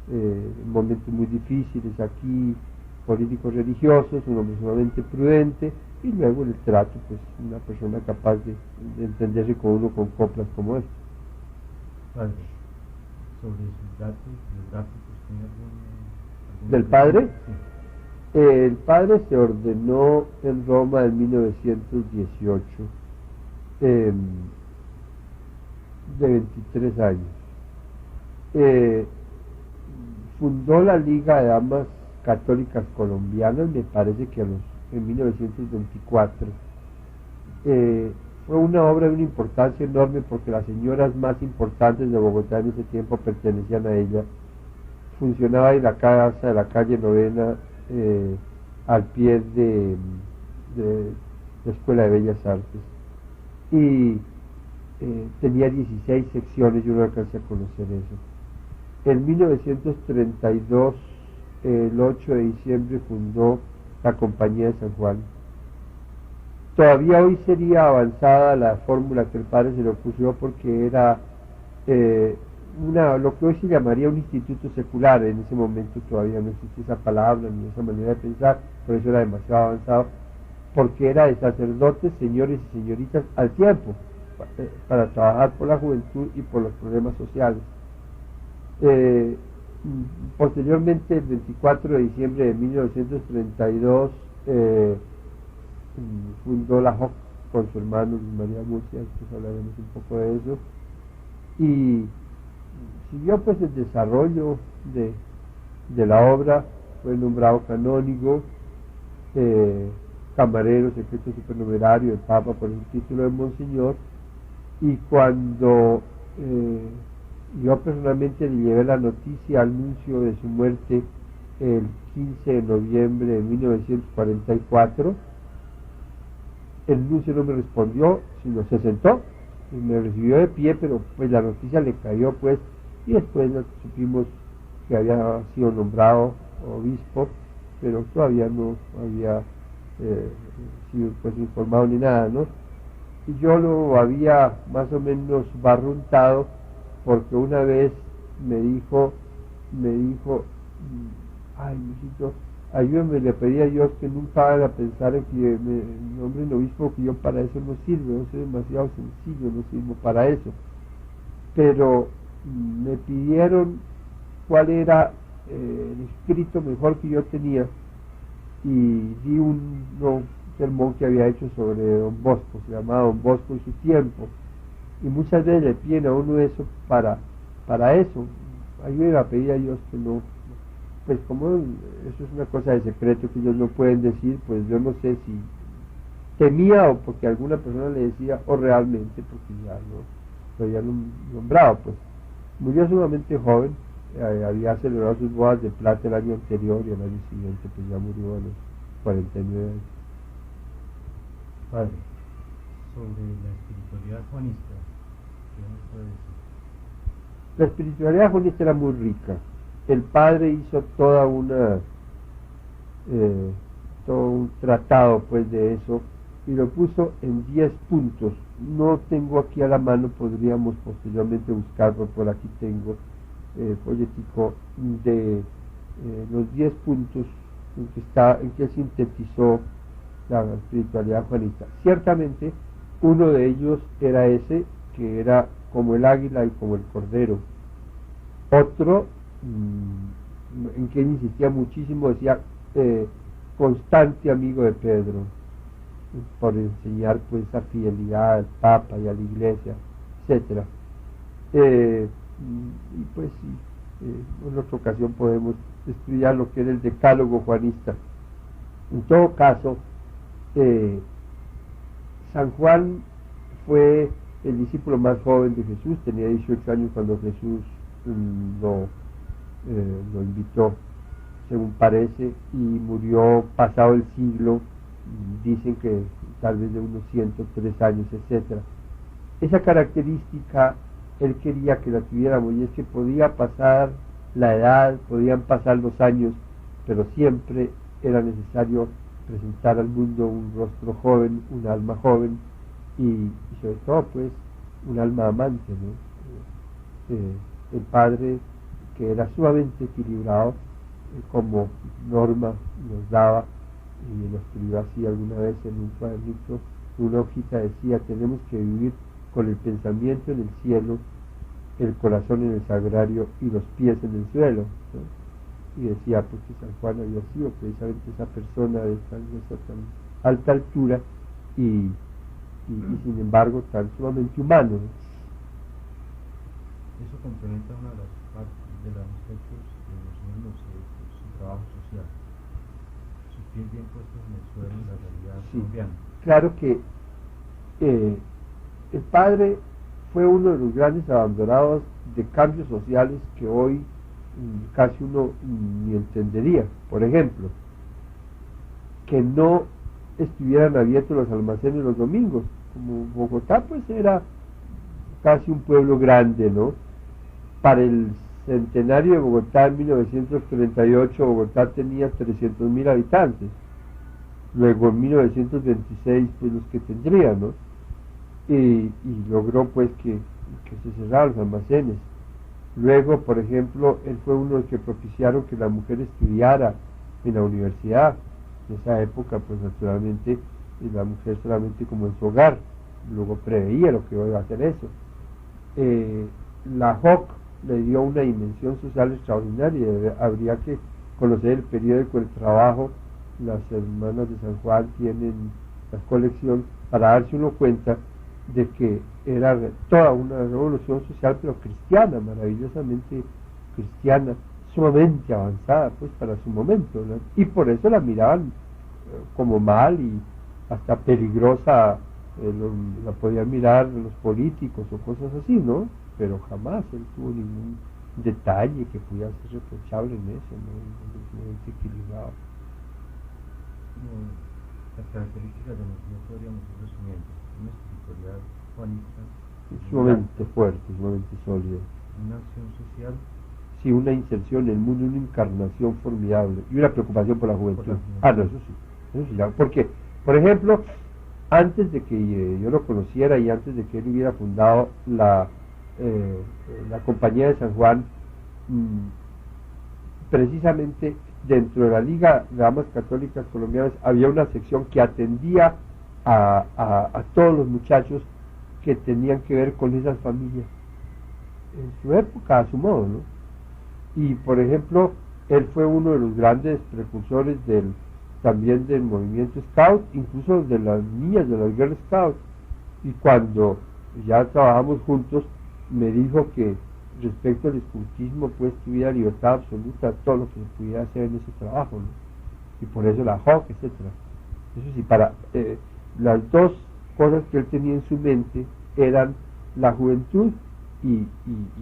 Speaker 1: en momentos muy difíciles aquí, políticos religiosos, un hombre sumamente prudente, y luego el trato, pues una persona capaz de entenderse con uno con coplas como esta.
Speaker 2: Padre, sobre sus datos biográficos, ¿tiene algún
Speaker 1: ¿Del padre?
Speaker 2: Sí.
Speaker 1: El padre se ordenó en Roma en 1918, de 23 años. Fundó la Liga de Damas Católicas Colombianas, me parece que en 1924. Fue una obra de una importancia enorme, porque las señoras más importantes de Bogotá en ese tiempo pertenecían a ella. Funcionaba en la casa de la calle Novena, al pie de la Escuela de Bellas Artes, y tenía 16 secciones. Yo no alcancé a conocer eso. En 1932, el 8 de diciembre, fundó la Compañía de San Juan. Todavía hoy sería avanzada la fórmula que el padre se le ocurrió, porque era lo que hoy se llamaría un instituto secular. En ese momento todavía no existía esa palabra ni esa manera de pensar, por eso era demasiado avanzado, porque era de sacerdotes, señores y señoritas al tiempo, para trabajar por la juventud y por los problemas sociales. Posteriormente, el 24 de diciembre de 1932, fundó la JOC con su hermano Luis María Murcia, después hablaremos un poco de eso, y siguió pues el desarrollo de la obra. Fue nombrado canónigo, camarero secreto supernumerario del Papa por el título de Monseñor, y cuando yo personalmente le llevé la noticia, anuncio de su muerte el 15 de noviembre de 1944. El nuncio no me respondió, sino se sentó y me recibió de pie, pero pues la noticia le cayó pues, y después supimos que había sido nombrado obispo, pero todavía no había sido pues informado ni nada, ¿no? Y yo lo había más o menos barruntado porque una vez me dijo, ay, mijito, ayúdame, le pedí a Dios que nunca haga pensar en que me nombren obispo, que yo para eso no sirvo, yo soy demasiado sencillo, no sirvo para eso. Pero me pidieron cuál era el escrito mejor que yo tenía, y di un sermón que había hecho sobre Don Bosco, se llamaba Don Bosco y su tiempo, y muchas veces le piden a uno eso para eso. Ayúdame a pedir a Dios que no, pues como eso es una cosa de secreto que ellos no pueden decir, pues yo no sé si temía o porque alguna persona le decía o realmente porque ya no lo habían nombrado. Pues murió sumamente joven, había celebrado sus bodas de plata el año anterior y el año siguiente pues ya murió a los 49 años.
Speaker 2: Padre, sobre la espiritualidad juanista, ¿qué nos puede decir?
Speaker 1: La espiritualidad juanista era muy rica. El padre hizo todo un tratado pues de eso y lo puso en 10 puntos. No tengo aquí a la mano, podríamos posteriormente buscarlo, por aquí tengo folletico de los 10 puntos en que sintetizó la espiritualidad juanista. Ciertamente uno de ellos era ese, que era como el águila y como el cordero. Otro, en que él insistía muchísimo, decía constante amigo de Pedro, por enseñar pues esa fidelidad al Papa y a la Iglesia, etcétera. Y pues sí, en otra ocasión podemos estudiar lo que era el decálogo juanista. En todo caso, San Juan fue el discípulo más joven de Jesús, tenía 18 años cuando Jesús lo invitó, según parece, y murió pasado el siglo, dicen que tal vez de unos 103 años, etcétera. Esa característica él quería que la tuviéramos, y es que podía pasar la edad, podían pasar los años, pero siempre era necesario presentar al mundo un rostro joven, un alma joven, y sobre todo pues un alma amante, ¿no? El padre, que era sumamente equilibrado, como Norma nos daba, y lo escribió así alguna vez en un cuadernito, una hojita, decía: tenemos que vivir con el pensamiento en el cielo, el corazón en el sagrario y los pies en el suelo, ¿no? Y decía pues que San Juan había sido precisamente esa persona de tan alta altura y sin embargo tan sumamente humano, ¿no?
Speaker 2: Eso complementa una de las partes de los aspectos de los mismos, su trabajo social, sus pies bien puestos en el suelo en la realidad colombiana.
Speaker 1: Claro que el padre fue uno de los grandes abandonados de cambios sociales que hoy casi uno ni entendería. Por ejemplo, que no estuvieran abiertos los almacenes los domingos. Como Bogotá pues era casi un pueblo grande, ¿no? Para el centenario de Bogotá en 1938, Bogotá tenía 300.000 habitantes. Luego en 1926 pues los que tendría, ¿no? Y logró pues que se cerraran los almacenes. Luego, por ejemplo, él fue uno de los que propiciaron que la mujer estudiara en la universidad. En esa época pues naturalmente la mujer solamente como en su hogar, luego preveía lo que iba a hacer eso. La JOC le dio una dimensión social extraordinaria. Habría que conocer el periódico El Trabajo. Las hermanas de San Juan tienen la colección para darse uno cuenta de que era toda una revolución social, pero cristiana, maravillosamente cristiana, sumamente avanzada pues para su momento, ¿no? Y por eso la miraban como mal y hasta peligrosa, la podían mirar los políticos o cosas así, ¿no? pero jamás él tuvo ningún detalle que pudiera ser reprochable en eso, ¿no? Muy equilibrado.
Speaker 2: Las características de Monseñor podríamos ir resumiendo: una espiritualidad juanista,
Speaker 1: Sumamente fuerte, sumamente sólida.
Speaker 2: una acción social,
Speaker 1: Sí, una inserción en el mundo, una encarnación formidable y una preocupación por la juventud. No, eso sí, porque, por ejemplo, antes de que yo lo conociera y antes de que él hubiera fundado la Compañía de San Juan, precisamente dentro de la Liga de Damas Católicas Colombianas había una sección que atendía a todos los muchachos que tenían que ver con esas familias, en su época, a su modo, ¿no? Y por ejemplo, él fue uno de los grandes precursores también del movimiento Scout, incluso de las niñas de las Girl Scouts. Y cuando ya trabajamos juntos, me dijo que respecto al escultismo, pues tuviera libertad absoluta, todo lo que se pudiera hacer en ese trabajo, ¿no? Y por eso la HOC, etcétera. Eso sí, las dos cosas que él tenía en su mente eran la juventud y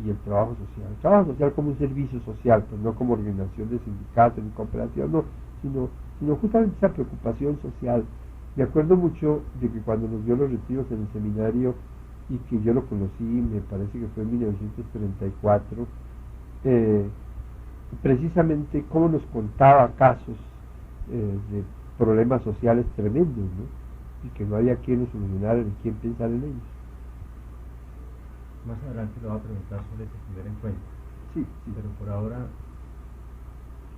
Speaker 1: el trabajo social. El trabajo social como un servicio social, pues no como organización de sindicatos ni cooperativas, no, sino justamente esa preocupación social. Me acuerdo mucho de que cuando nos dio los retiros en el seminario y que yo lo conocí, me parece que fue en 1934, precisamente cómo nos contaba casos de problemas sociales tremendos, ¿no? Y que no había quien los solucionara ni quien pensar en ellos.
Speaker 2: Más adelante le voy a preguntar sobre ese primer encuentro.
Speaker 1: Sí.
Speaker 2: Pero por ahora,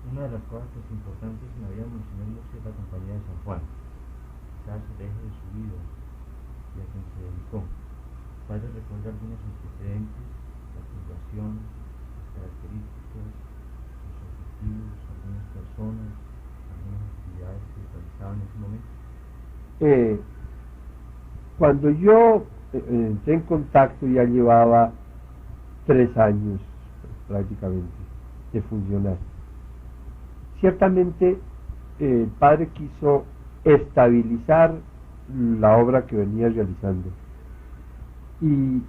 Speaker 2: una de las cosas importantes en la vida de Monseñor Murcia es la Compañía de San Juan, quizás el eje de su vida y a quien se dedicó. ¿Padre recuerda algunos antecedentes, la fundación, las características, los objetivos, algunas personas, algunas actividades que se realizaban en ese momento?
Speaker 1: Cuando yo entré en contacto ya llevaba 3 años prácticamente de funcionar. Ciertamente el padre quiso estabilizar la obra que venía realizando y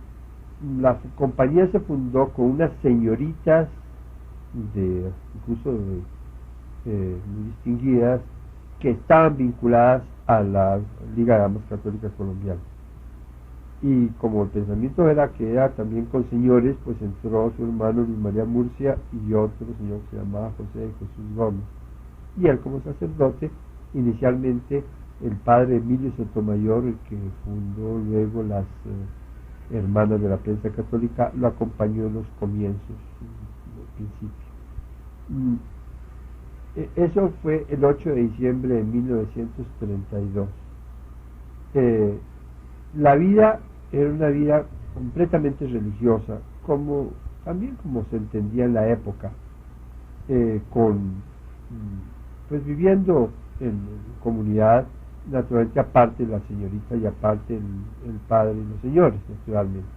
Speaker 1: la compañía se fundó con unas señoritas incluso muy distinguidas, que estaban vinculadas a la Liga de Damas Católicas Colombianas. Y como el pensamiento era que era también con señores, pues entró su hermano Luis María Murcia y otro señor que se llamaba José Jesús Gómez. Y él como sacerdote, inicialmente el padre Emilio Sotomayor, el que fundó luego las Hermanas de la Prensa Católica, lo acompañó en los comienzos, en el principio. Eso fue el 8 de diciembre de 1932. La vida era una vida completamente religiosa, también como se entendía en la época, pues viviendo en comunidad, naturalmente aparte la señorita y aparte el padre y los señores, naturalmente,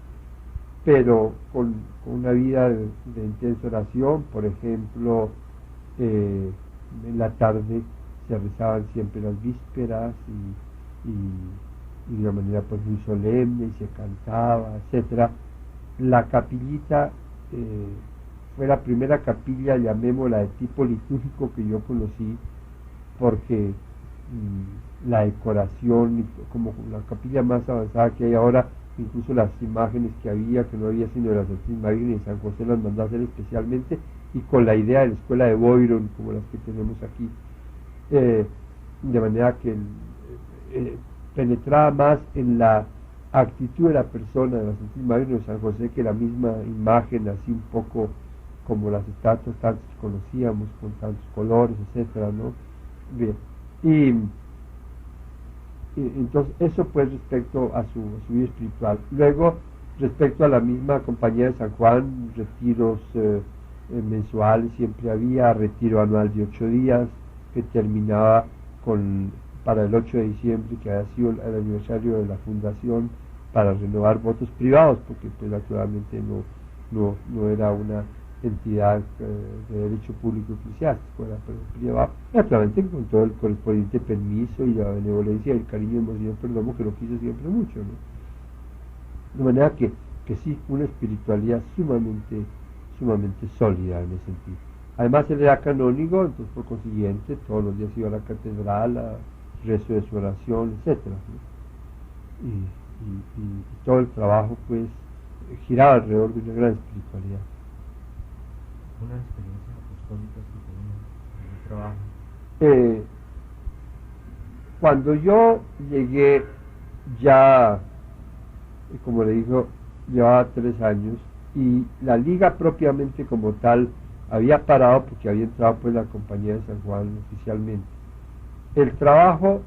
Speaker 1: pero con una vida de intensa oración. Por ejemplo, en la tarde se rezaban siempre las vísperas y de una manera pues muy solemne, y se cantaba, etcétera. La capillita fue la primera capilla, llamémosla de tipo litúrgico, que yo conocí, porque la decoración, como la capilla más avanzada que hay ahora, incluso las imágenes que no había sino de la Santísima Virgen y San José, las mandó a hacer especialmente, y con la idea de la escuela de Boyron, como las que tenemos aquí, de manera que penetraba más en la actitud de la persona de la Santísima Virgen de San José que la misma imagen, así un poco como las estatuas tantas que conocíamos, con tantos colores, etcétera, ¿no? Bien, y entonces eso pues respecto a su vida espiritual. Luego, respecto a la misma Compañía de San Juan, retiros mensuales siempre había, retiro anual de 8 días que terminaba para el 8 de diciembre, que había sido el aniversario de la fundación, para renovar votos privados, porque pues naturalmente no era una entidad de derecho público eclesiástico, era privado, naturalmente con todo el correspondiente permiso y la benevolencia y el cariño de Monseñor Perdomo, que lo quiso siempre mucho, ¿no? De manera que que sí, una espiritualidad sumamente sólida en ese sentido. Además él era canónigo, entonces por consiguiente todos los días iba a la catedral, a rezo de su oración, etcétera, ¿no? Y todo el trabajo pues giraba alrededor de una gran espiritualidad.
Speaker 2: ¿Unas experiencias apostólicas que tenía en el trabajo?
Speaker 1: Cuando yo llegué ya, como le digo, llevaba 3 años y la liga propiamente como tal había parado porque había entrado pues la compañía de San Juan oficialmente. El trabajo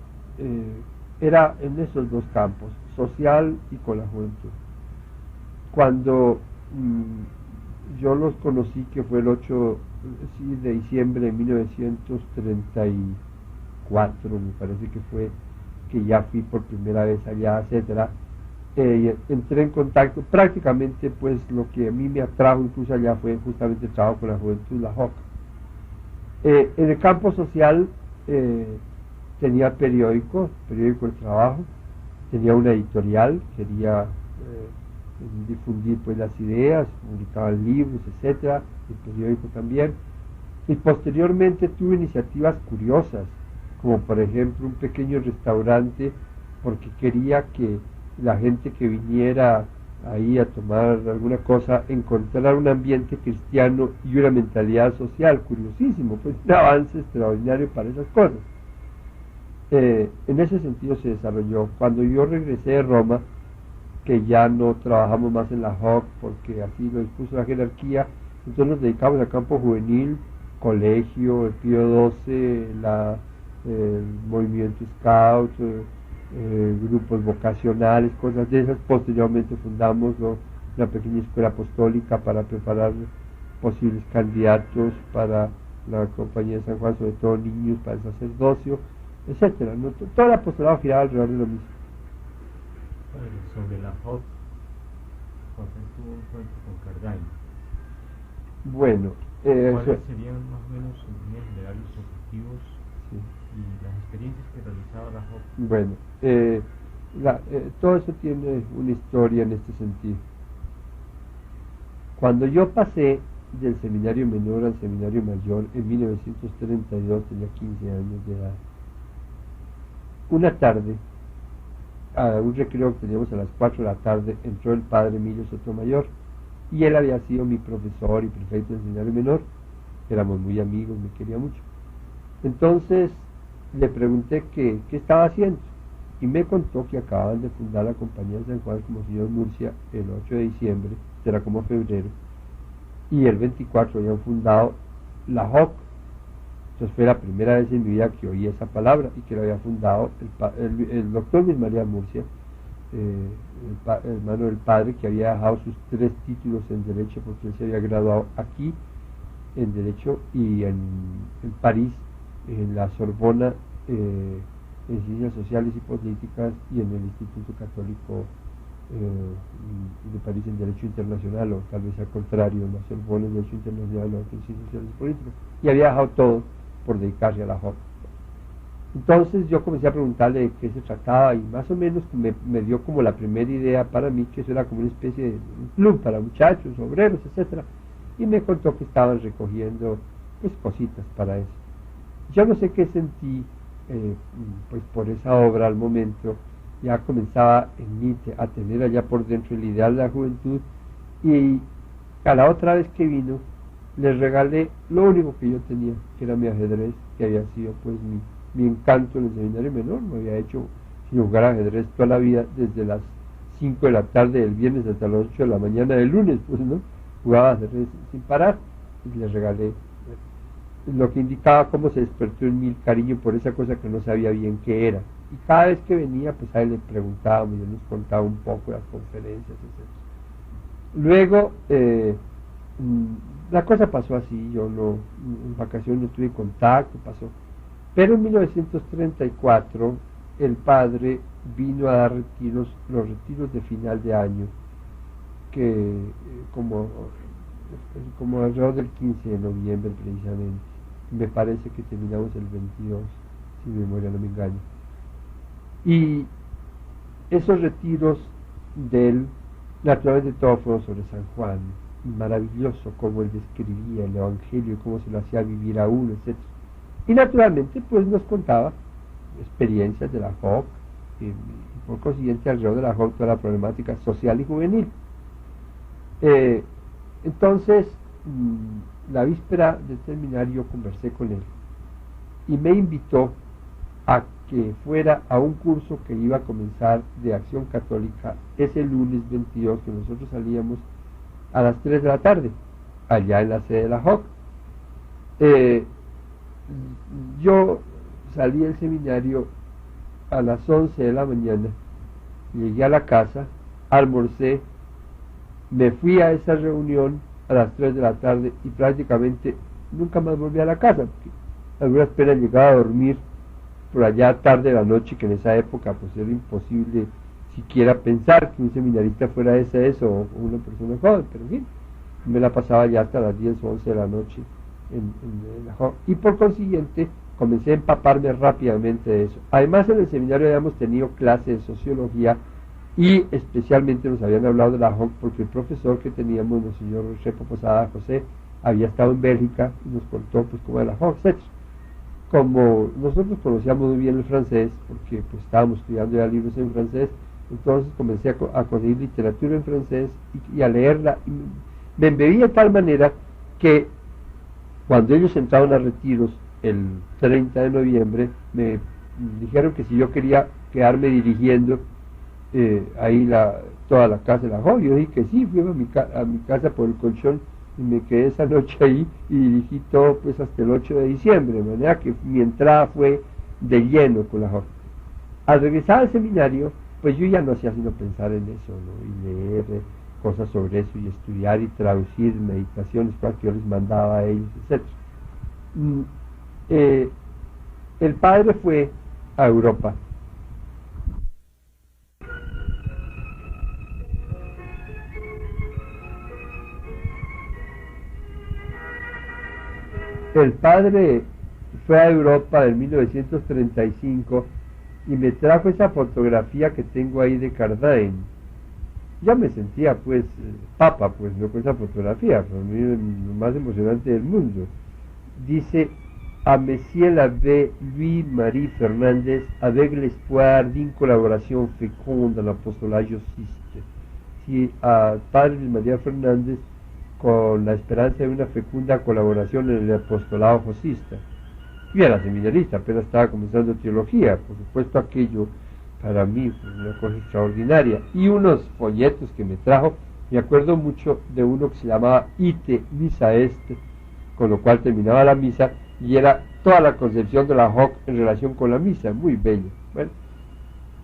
Speaker 1: era en esos dos campos, social y con la juventud. Cuando yo los conocí, que fue el 8 de diciembre de 1934, me parece que fue, que ya fui por primera vez allá, etcétera, entré en contacto, prácticamente pues lo que a mí me atrajo incluso allá fue justamente el trabajo con la juventud, la JOC. En el campo social tenía periódico El Trabajo, tenía una editorial, quería difundir pues las ideas, publicaban libros, etcétera, el periódico también, y posteriormente tuve iniciativas curiosas, como por ejemplo un pequeño restaurante, porque quería que la gente que viniera ahí a tomar alguna cosa encontrar un ambiente cristiano y una mentalidad social, curiosísimo, pues un avance extraordinario para esas cosas. En ese sentido se desarrolló. Cuando yo regresé de Roma, que ya no trabajamos más en la JOC porque así lo dispuso la jerarquía, entonces nos dedicamos al campo juvenil, colegio, el Pío XII, el movimiento Scout, grupos vocacionales, cosas de esas. Posteriormente fundamos una pequeña escuela apostólica para preparar posibles candidatos para la compañía de San Juan, sobre todo niños para el sacerdocio, etcétera, ¿no? Todo el apostolado giraba alrededor de lo mismo.
Speaker 2: Sobre la JOC, José tuvo un encuentro con Cardain.
Speaker 1: Bueno,
Speaker 2: ¿cuáles serían más o menos en líneas generales los objetivos
Speaker 1: sí,
Speaker 2: y las experiencias que realizaba la JOC?
Speaker 1: Bueno, todo eso tiene una historia en este sentido. Cuando yo pasé del seminario menor al seminario mayor en 1932, tenía 15 años de edad. Una tarde, a un recreo que teníamos a las 4 de la tarde, entró el padre Emilio Sotomayor, y él había sido mi profesor y prefecto del seminario menor, éramos muy amigos, me quería mucho. Entonces le pregunté qué estaba haciendo, y me contó que acababan de fundar la compañía de San Juan como señor Murcia el 8 de diciembre, será como febrero, y el 24 habían fundado la JOC. Entonces fue la primera vez en mi vida que oí esa palabra, y que lo había fundado el doctor Luis María Murcia, hermano del padre, que había dejado sus 3 títulos en Derecho, porque él se había graduado aquí en Derecho y en París, en la Sorbona, en Ciencias Sociales y Políticas, y en el Instituto Católico de París en Derecho Internacional, o tal vez al contrario, en la Sorbona en Derecho Internacional, o en Ciencias Sociales y Políticas, y había dejado todo por dedicarse a la JOC. Entonces yo comencé a preguntarle de qué se trataba, y más o menos me dio como la primera idea para mí que eso era como una especie de un club para muchachos, obreros, etcétera, y me contó que estaban recogiendo pues cositas para eso. Yo no sé qué sentí pues por esa obra al momento. Ya comenzaba en mí a tener allá por dentro el ideal de la juventud, y a la otra vez que vino les regalé lo único que yo tenía, que era mi ajedrez, que había sido pues mi encanto en el seminario menor. Me había hecho sin jugar ajedrez toda la vida, desde las 5 de la tarde del viernes hasta las 8 de la mañana del lunes, pues no, jugaba ajedrez sin parar, y les regalé, lo que indicaba cómo se despertó en mí el cariño por esa cosa que no sabía bien qué era. Y cada vez que venía, pues a él le preguntábamos, yo nos contaba un poco de las conferencias, etc. Luego, la cosa pasó así, yo no, en vacaciones no tuve contacto, pasó. Pero en 1934, el padre vino a dar retiros, los retiros de final de año, que como alrededor del 15 de noviembre precisamente, me parece que terminamos el 22, si mi memoria no me engaña. Y esos retiros de él Naturalmente todo fue sobre San Juan, maravilloso cómo él describía el Evangelio, cómo se lo hacía vivir a uno, etc. Y naturalmente pues nos contaba experiencias de la JOC, y por consiguiente alrededor de la JOC toda la problemática social y juvenil. Entonces, la víspera del seminario conversé con él y me invitó a que fuera a un curso que iba a comenzar de Acción Católica ese lunes 22, que nosotros salíamos a las 3 de la tarde, allá en la sede de la JOC. Yo salí del seminario a las 11 de la mañana, llegué a la casa, almorcé, me fui a esa reunión a las 3 de la tarde y prácticamente nunca más volví a la casa, porque a duras penas llegaba a dormir por allá tarde de la noche, que en esa época pues era imposible siquiera pensar que un seminarista fuera eso o una persona joven, pero en fin, me la pasaba ya hasta las 10 o 11 de la noche en la JOC, y por consiguiente comencé a empaparme rápidamente de eso. Además, en el seminario habíamos tenido clases de sociología y especialmente nos habían hablado de la JOC porque el profesor que teníamos, el señor Repo Posada José, había estado en Bélgica y nos contó pues cómo era la JOC, etc. Como nosotros conocíamos muy bien el francés, porque pues estábamos estudiando ya libros en francés, entonces comencé a conseguir literatura en francés y a leerla, y me embebí de tal manera que cuando ellos entraron a retiros el 30 de noviembre, me dijeron que si yo quería quedarme dirigiendo ahí toda la casa de la JOC. Yo dije que sí, fui a mi casa por el colchón y me quedé esa noche ahí y dirigí todo pues hasta el 8 de diciembre, de manera que mi entrada fue de lleno con la JOC. Al regresar al seminario, pues yo ya no hacía sino pensar en eso, ¿no? Y leer cosas sobre eso y estudiar y traducir meditaciones que yo les mandaba a ellos, etc. El padre fue a Europa. El padre fue a Europa en 1935 y me trajo esa fotografía que tengo ahí de Cardin. Ya me sentía pues papa, pues no con esa fotografía, para mí lo más emocionante del mundo. Dice: a Monsieur l'abbé Louis-Marie Fernandez avec l'espoir d'une collaboration féconde dans l'apostolat josiste. Sí, a padre Luis María Fernández con la esperanza de una fecunda colaboración en el apostolado josista. Yo era seminarista, apenas estaba comenzando teología, por supuesto aquello para mí fue una cosa extraordinaria. Y unos folletos que me trajo, me acuerdo mucho de uno que se llamaba Ite Misa Est, con lo cual terminaba la misa, y era toda la concepción de la JOC en relación con la misa, muy bello. Bueno,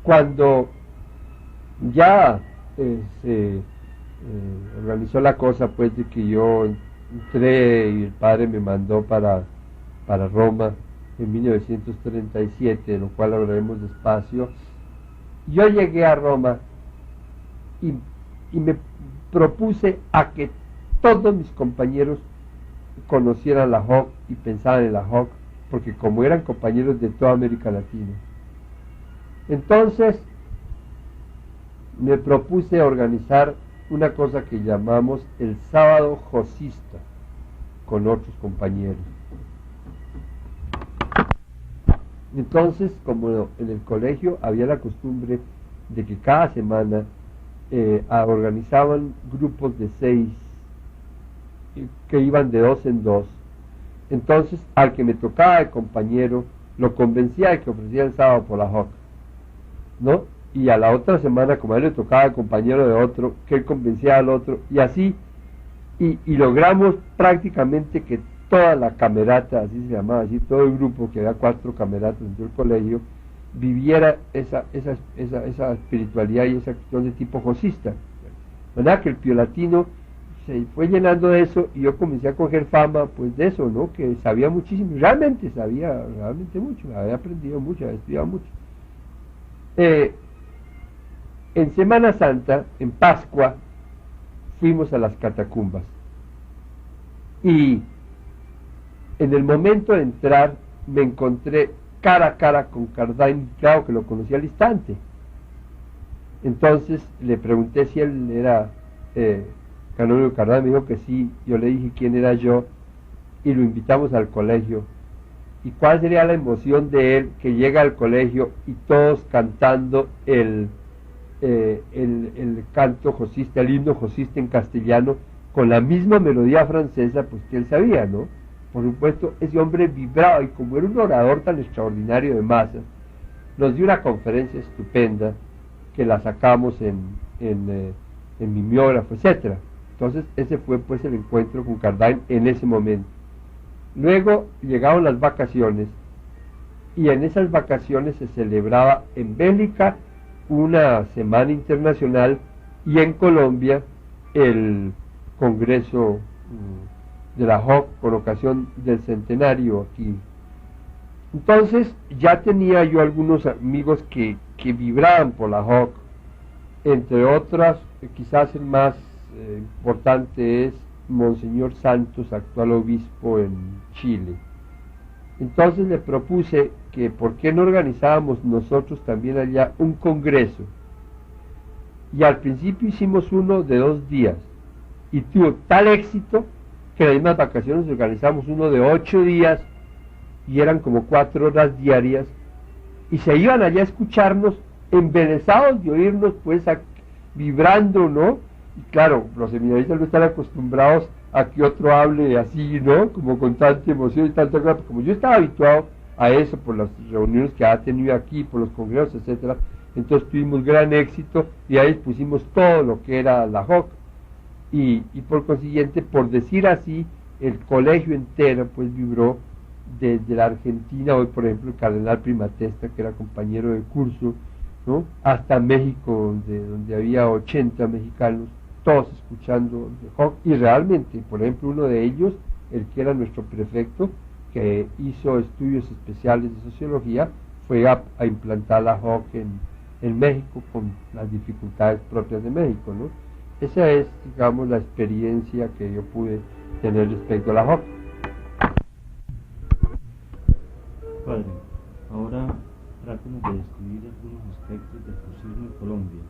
Speaker 1: cuando ya se organizó la cosa, pues de que yo entré y el padre me mandó para Roma en 1937, de lo cual hablaremos despacio. Yo llegué a Roma y me propuse a que todos mis compañeros conocieran la JOC y pensaban en la JOC, porque como eran compañeros de toda América Latina, entonces me propuse organizar una cosa que llamamos el sábado josista con otros compañeros. Entonces, como en el colegio había la costumbre de que cada semana organizaban grupos de 6 que iban de 2 en 2, entonces al que me tocaba de compañero lo convencía de que ofrecía el sábado por la JOC, ¿no? Y a la otra semana, como a él le tocaba de compañero de otro, que él convencía al otro, y así, y logramos prácticamente que toda la camerata, así se llamaba, así todo el grupo, que había 4 cameratas dentro del colegio, viviera esa espiritualidad y esa cuestión de tipo josista. ¿Verdad? Que el piolatino se fue llenando de eso y yo comencé a coger fama pues de eso, ¿no? Que sabía muchísimo, realmente sabía mucho, había aprendido mucho, había estudiado mucho. En Semana Santa, en Pascua, fuimos a las catacumbas y en el momento de entrar me encontré cara a cara con Cardin, claro que lo conocí al instante. Entonces le pregunté si él era canónigo Cardenal, me dijo que sí, yo le dije quién era yo y lo invitamos al colegio. ¿Y cuál sería la emoción de él que llega al colegio y todos cantando el canto josista, el himno josista en castellano, con la misma melodía francesa, pues que él sabía, ¿no? Por supuesto, ese hombre vibraba y como era un orador tan extraordinario de masas, nos dio una conferencia estupenda que la sacamos en mimeógrafo, etcétera. Entonces ese fue pues el encuentro con Cardáin en ese momento. Luego llegaron las vacaciones y en esas vacaciones se celebraba en Bélgica una semana internacional y en Colombia el Congreso de la JOC con ocasión del centenario aquí. Entonces ya tenía yo algunos amigos que vibraban por la JOC, entre otras, quizás el más importante es Monseñor Santos, actual obispo en Chile. Entonces le propuse que por qué no organizábamos nosotros también allá un congreso. Y al principio hicimos uno de 2 días y tuvo tal éxito que en las mismas vacaciones organizamos uno de 8 días y eran como 4 horas diarias y se iban allá a escucharnos embelesados de oírnos pues vibrando, ¿no? Y claro, los seminaristas no están acostumbrados a que otro hable así, ¿no? Como con tanta emoción y tanta cosa. Como yo estaba habituado a eso por las reuniones que ha tenido aquí, por los congresos, etcétera, entonces tuvimos gran éxito y ahí pusimos todo lo que era la JOC. Y por consiguiente, por decir así, el colegio entero pues vibró desde la Argentina, hoy por ejemplo el cardenal Primatesta, que era compañero de curso, ¿no? Hasta México, donde había 80 mexicanos, todos escuchando JOC, y realmente, por ejemplo, uno de ellos, el que era nuestro prefecto, que hizo estudios especiales de sociología, fue a implantar la JOC en México con las dificultades propias de México, ¿no? Esa es, digamos, la experiencia que yo pude tener respecto a la JOC.
Speaker 2: Padre, ahora trátenos de describir algunos aspectos del Josismo en Colombia,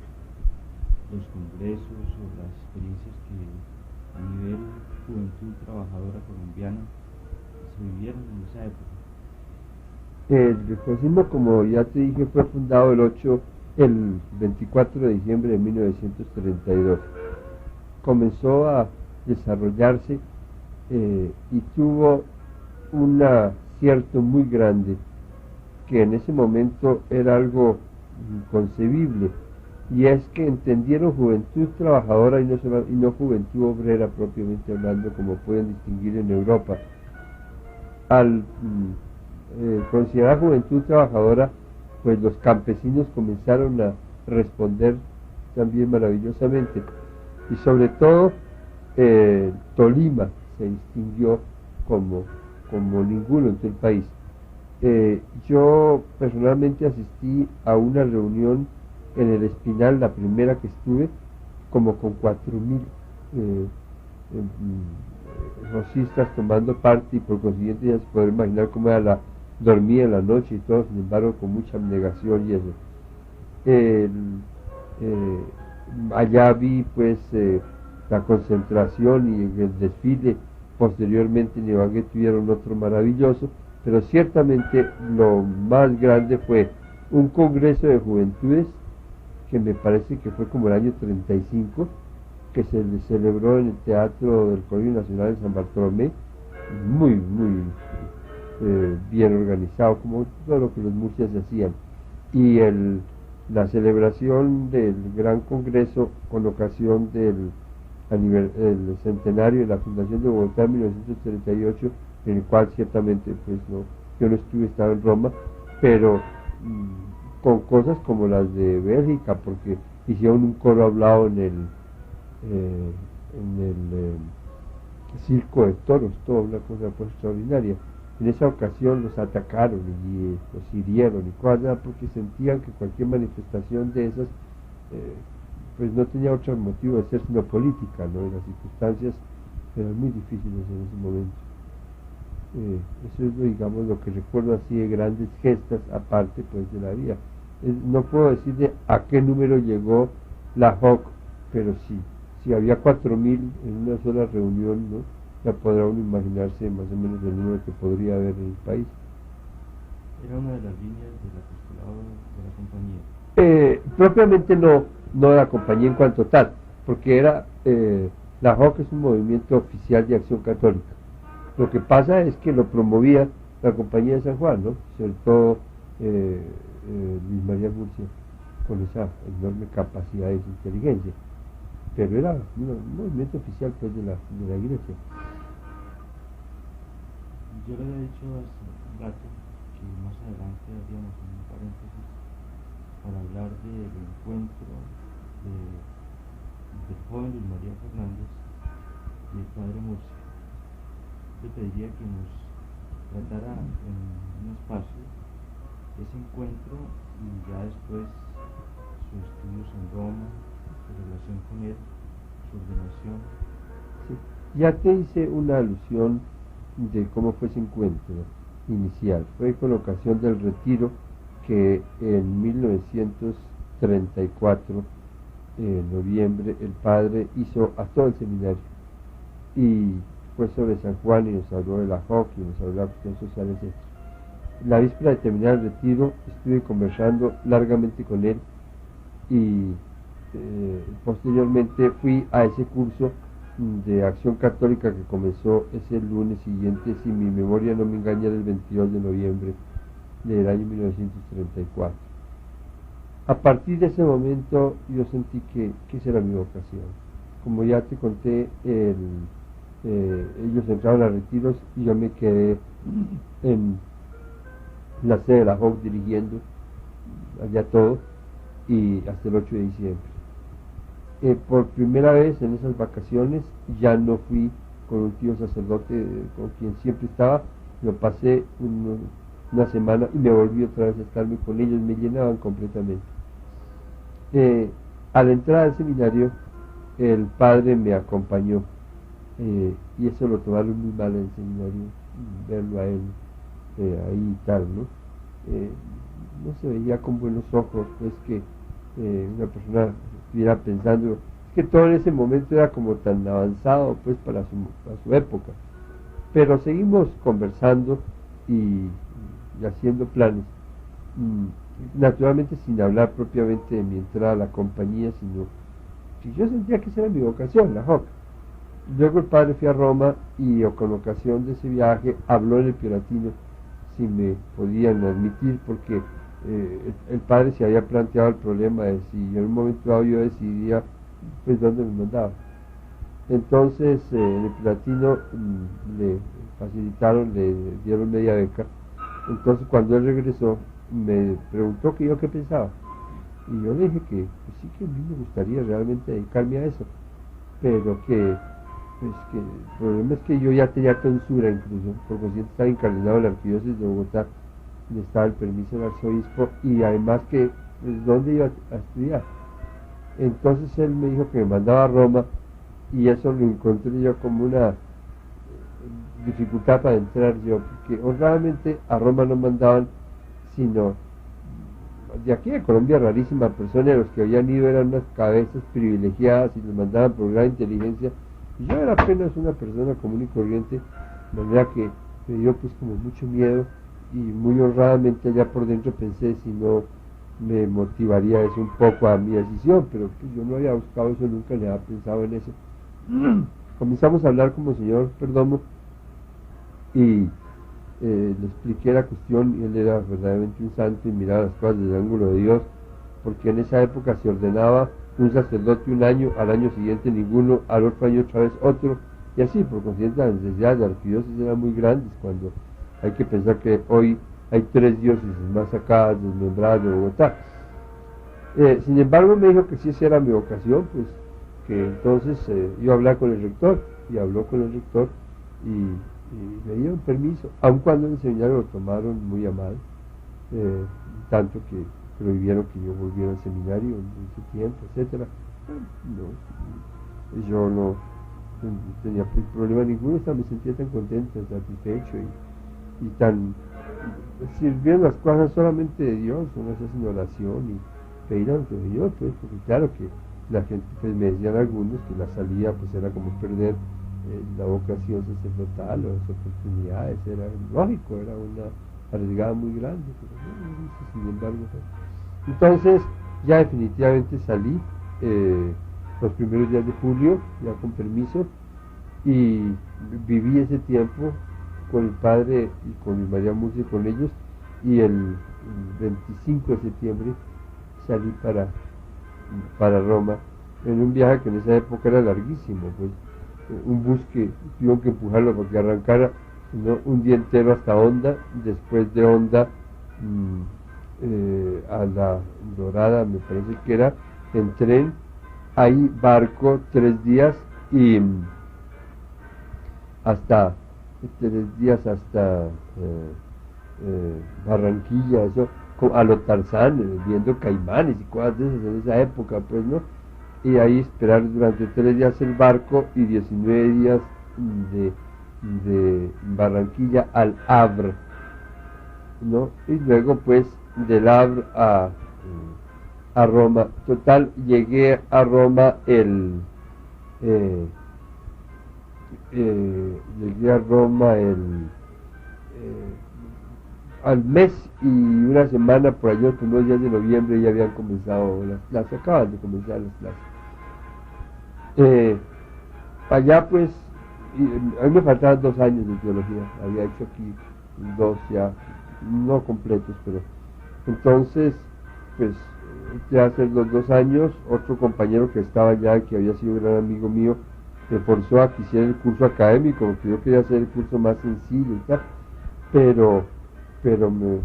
Speaker 2: los congresos o las experiencias que a nivel juventud trabajadora colombiana se vivieron en esa época.
Speaker 1: El Josismo, como ya te dije, fue fundado el 24 de diciembre de 1932. Comenzó a desarrollarse y tuvo un acierto muy grande, que en ese momento era algo inconcebible, y es que entendieron juventud trabajadora y no juventud obrera propiamente hablando, como pueden distinguir en Europa. Al considerar juventud trabajadora, pues los campesinos comenzaron a responder también maravillosamente, y sobre todo Tolima se distinguió como ninguno en todo el país. Yo personalmente asistí a una reunión en el Espinal, la primera que estuve, como con 4.000 rosistas tomando parte, y por consiguiente ya se puede imaginar cómo era dormía en la noche y todo, sin embargo con mucha abnegación y eso. Allá vi pues la concentración y el desfile. Posteriormente en Ibagué tuvieron otro maravilloso, pero ciertamente lo más grande fue un congreso de juventudes que me parece que fue como el año 35, que se celebró en el Teatro del Colegio Nacional de San Bartolomé, muy bien organizado, como todo lo que los murcias hacían, y la celebración del gran congreso con ocasión del centenario de la fundación de Bogotá en 1938, en el cual ciertamente pues no, yo no estuve, estaba en Roma, pero con cosas como las de Bélgica, porque hicieron un coro hablado en el circo de toros, toda una cosa pues extraordinaria. En esa ocasión los atacaron y los hirieron y cosas, porque sentían que cualquier manifestación de esas pues no tenía otro motivo de ser sino política, ¿no? Y las circunstancias eran muy difíciles en ese momento. Eso es, digamos, lo que recuerdo así de grandes gestas, aparte pues de la vida. No puedo decirle a qué número llegó la JOC, pero sí, si había 4.000 en una sola reunión, ¿no? Ya podrá uno imaginarse más o menos el número que podría haber en el país.
Speaker 2: Era una de las líneas del apostolado de la compañía.
Speaker 1: Propiamente no de la compañía en cuanto tal, porque la JOC es un movimiento oficial de acción católica. Lo que pasa es que lo promovía la compañía de San Juan, ¿no? Sobre todo Luis María Murcia, con esa enorme capacidad y inteligencia. Pero era un movimiento oficial pues de la iglesia.
Speaker 2: Yo le había dicho hace un rato que más adelante haríamos un paréntesis para hablar del encuentro del joven Luis María Fernández y el padre Murcia. Yo pediría que nos tratara en un espacio ese encuentro y ya después sus estudios en Roma, su relación con él, su ordenación.
Speaker 1: Sí. Ya te hice una alusión de cómo fue ese encuentro inicial. Fue con ocasión del retiro que en 1934, en noviembre, el padre hizo a todo el seminario. Y fue sobre San Juan y nos habló de la JOC y nos habló de la cuestión social, etc. La víspera de terminar el retiro estuve conversando largamente con él y posteriormente fui a ese curso de acción católica que comenzó ese lunes siguiente, si mi memoria no me engaña, el 22 de noviembre del año 1934. A partir de ese momento yo sentí que esa era mi vocación. Como ya te conté, ellos entraron a retiros y yo me quedé en la sede de la JOC dirigiendo allá todo y hasta el 8 de diciembre. Por primera vez en esas vacaciones ya no fui con un tío sacerdote con quien siempre estaba, lo pasé una semana y me volví otra vez a estarme con ellos, me llenaban completamente. A la entrada del seminario el padre me acompañó y eso lo tomaron muy mal en el seminario, verlo a él ahí y tal, ¿no? No se veía con buenos ojos pues que una persona estuviera pensando, es que todo en ese momento era como tan avanzado pues para su época, pero seguimos conversando y haciendo planes, naturalmente sin hablar propiamente de mi entrada a la compañía, sino que yo sentía que esa era mi vocación, la JOC. Luego el padre fue a Roma y con ocasión de ese viaje habló en el Piolatino si me podían admitir, porque el padre se había planteado el problema de si en un momento dado yo decidía pues dónde me mandaba. Entonces en el Piolatino le facilitaron, le dieron media beca. Entonces cuando él regresó me preguntó que yo qué pensaba y yo le dije que pues sí, que a mí me gustaría realmente dedicarme a eso, pero que pues que el problema es que yo ya tenía tonsura, incluso por consiguiente estaba incardinado en la arquidiócesis de Bogotá, necesitaba el permiso del arzobispo y además que pues, ¿dónde iba a estudiar? Entonces él me dijo que me mandaba a Roma y eso lo encontré yo como una dificultad para entrar yo, porque honradamente a Roma no mandaban sino de aquí de Colombia, rarísima persona, los que habían ido eran unas cabezas privilegiadas y los mandaban por gran inteligencia, y yo era apenas una persona común y corriente, de manera que me dio pues como mucho miedo y muy honradamente allá por dentro pensé si no me motivaría eso un poco a mi decisión, pero pues yo no había buscado eso nunca, ni había pensado en eso. Comenzamos a hablar como señor Perdomo y le expliqué la cuestión y él era verdaderamente un santo y miraba las cosas desde el ángulo de Dios, porque en esa época se ordenaba un sacerdote un año, al año siguiente ninguno, al otro año otra vez otro, y así, por consiguiente las necesidades de la arquidiócesis eran muy grandes, cuando hay que pensar que hoy hay 3 diócesis más acá desmembradas de Bogotá. Sin embargo me dijo que si esa era mi vocación, pues que entonces iba a hablar con el rector, y habló con el rector y me dieron permiso, aun cuando en el seminario lo tomaron muy a mal, tanto que prohibieron que yo volviera al seminario en ese tiempo, etcétera. Yo no tenía problema ninguno, me sentía tan contento, satisfecho y tan sirvieron las cosas solamente de Dios, uno se hace oración y pedir ante Dios, pues, porque claro que la gente, pues me decían algunos que la salida pues era como perder la vocación sacerdotal o las oportunidades, era lógico, era una arriesgada muy grande, pero bueno, sin embargo, pues. Entonces ya definitivamente salí los primeros días de julio, ya con permiso, y viví ese tiempo con el padre y con mi María Murcia y con ellos, y el 25 de septiembre salí para Roma, en un viaje que en esa época era larguísimo, pues un bus que tuvo que empujarlo para que arrancara, ¿no? Un día entero hasta Honda, después de Honda a la Dorada, me parece que era, en tren, ahí barco 3 días y hasta 3 días hasta Barranquilla, eso a lo Tarzán, viendo caimanes y cosas de esas en esa época, pues, ¿no? Y ahí esperar durante 3 días el barco y 19 días de Barranquilla al Havre, ¿no? Y luego pues del Havre a Roma. Total, llegué a Roma al mes y una semana, por allá, los primeros días de noviembre ya habían comenzado las acaban de comenzar las clases. Allá pues, a mí me faltaban 2 años de teología, había hecho aquí 2 ya, no completos, pero entonces, pues, ya hace los 2 años, otro compañero que estaba allá, que había sido un gran amigo mío, me forzó a que hiciera el curso académico, porque yo quería hacer el curso más sencillo y tal, pero me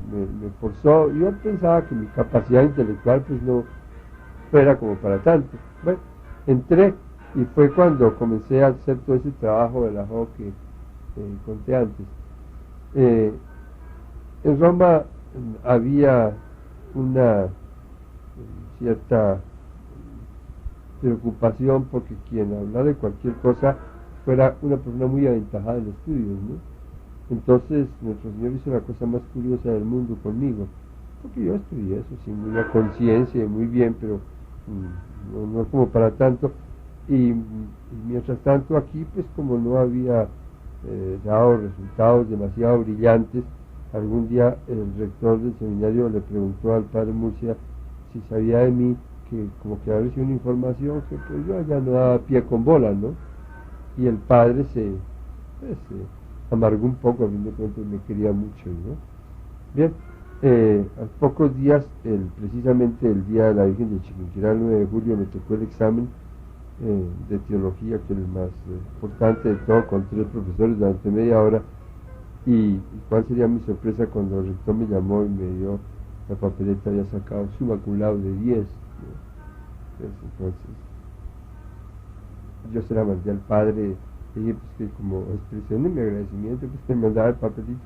Speaker 1: forzó. Yo pensaba que mi capacidad intelectual pues no fuera como para tanto. Bueno, entré y fue cuando comencé a hacer todo ese trabajo de la JO que conté antes. En Roma había una cierta preocupación porque quien hablara de cualquier cosa fuera una persona muy aventajada en estudios, ¿no? Entonces nuestro Señor hizo la cosa más curiosa del mundo conmigo, porque yo estudié eso, sí, muy a conciencia y muy bien, pero no como para tanto, y mientras tanto aquí, pues como no había dado resultados demasiado brillantes, algún día el rector del seminario le preguntó al padre Murcia si sabía de mí, que como que había recibido una información que pues yo allá no daba pie con bola, ¿no? Y el padre se amargó un poco, a fin de cuentas me quería mucho, ¿no? Bien, a pocos días, precisamente el día de la Virgen de Chiquinquirá, el 9 de julio, me tocó el examen de teología, que es el más importante de todo, con 3 profesores durante media hora, y cuál sería mi sorpresa cuando el rector me llamó y me dio la papeleta, había sacado summa cum laude de 10, ¿no? Entonces, yo se la mandé al padre. Y dije, pues que como expresión de mi agradecimiento, pues me mandaba el papelito,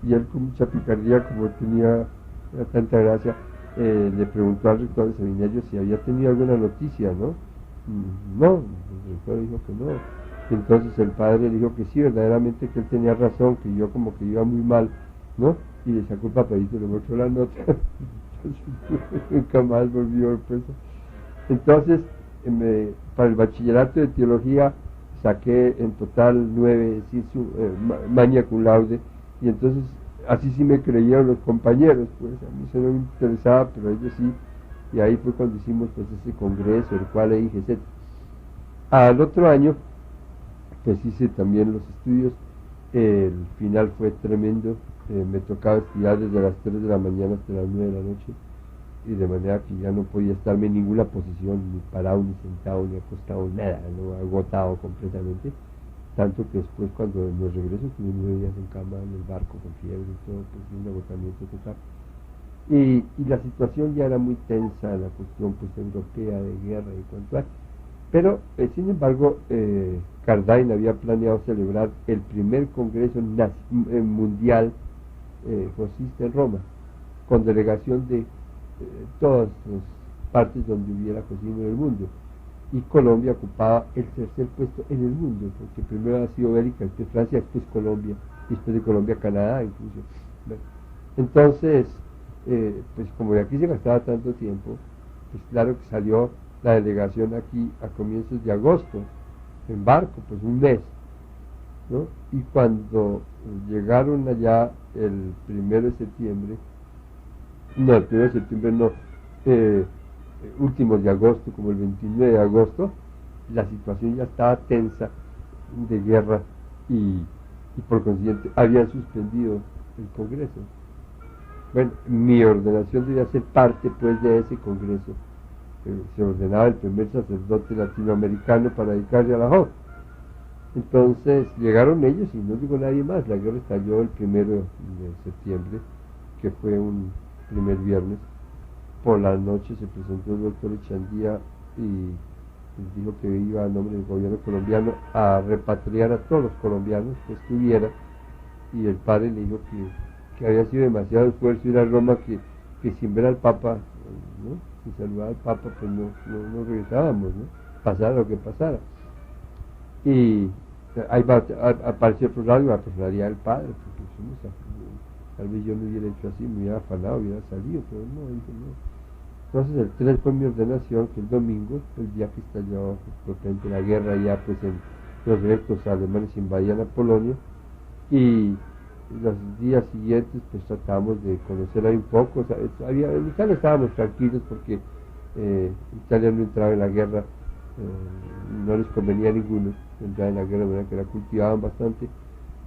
Speaker 1: y él con mucha picardía, como tenía tanta gracia, le preguntó al rector del seminario si había tenido alguna noticia, ¿no? No, el rector dijo que no. Y entonces el padre dijo que sí, verdaderamente que él tenía razón, que yo como que iba muy mal, ¿no? Y le sacó el papelito y le mostró la nota. Nunca más volvió, pues. Entonces, para el bachillerato de teología saqué en total 9, magna cum laude, y entonces así sí me creyeron los compañeros, pues a mí eso no me interesaba, pero ellos sí, y ahí fue cuando hicimos pues ese congreso, el cual le dije, etc. Al otro año, pues hice también los estudios, el final fue tremendo, me tocaba estudiar desde las 3 de la mañana hasta las 9 de la noche, y de manera que ya no podía estarme en ninguna posición, ni parado, ni sentado, ni acostado, nada, ¿no? Agotado completamente, tanto que después cuando nos regreso tuve 9 días en cama en el barco con fiebre y todo, pues un agotamiento total. Y la situación ya era muy tensa, la cuestión pues europea de guerra y cuanto, pero sin embargo Cardain había planeado celebrar el primer congreso mundial josista en Roma, con delegación de todas las partes donde hubiera cosismo en el mundo, y Colombia ocupaba el 3er puesto en el mundo, porque primero ha sido Bélgica, después Francia, después Colombia, después de Colombia, Canadá incluso. Bueno, entonces, pues como de aquí se gastaba tanto tiempo, pues claro que salió la delegación aquí a comienzos de agosto, en barco, pues un mes, ¿no? Y cuando llegaron allá el 1 de septiembre, no, el 1 de septiembre no, últimos de agosto, como el 29 de agosto, la situación ya estaba tensa de guerra y por consiguiente habían suspendido el Congreso. Bueno, mi ordenación debía ser parte pues de ese Congreso. Se ordenaba el primer sacerdote latinoamericano para dedicarse a la JOC. Entonces llegaron ellos y no llegó nadie más. La guerra estalló el 1 de septiembre, que fue un primer viernes. Por la noche se presentó el doctor Echandía y dijo que iba a nombre del gobierno colombiano a repatriar a todos los colombianos que estuviera, y el padre le dijo que había sido demasiado esfuerzo ir a Roma, que sin ver al Papa, ¿no? Sin saludar al Papa, pues no regresábamos, ¿no? Pasara lo que pasara. Y ahí apareció otro lado y la personalidad del padre, porque tal vez yo no hubiera hecho así, me hubiera afanado, hubiera salido, pero no, dijo no. Entonces el 3 fue mi ordenación, que el domingo, el día que estalló propiamente la guerra, ya pues en los ejércitos alemanes invadían a Polonia, y los días siguientes pues tratamos de conocer ahí un poco. O sea, en Italia estábamos tranquilos porque Italia no entraba en la guerra, no les convenía a ninguno entrar en la guerra, de manera que la cultivaban bastante,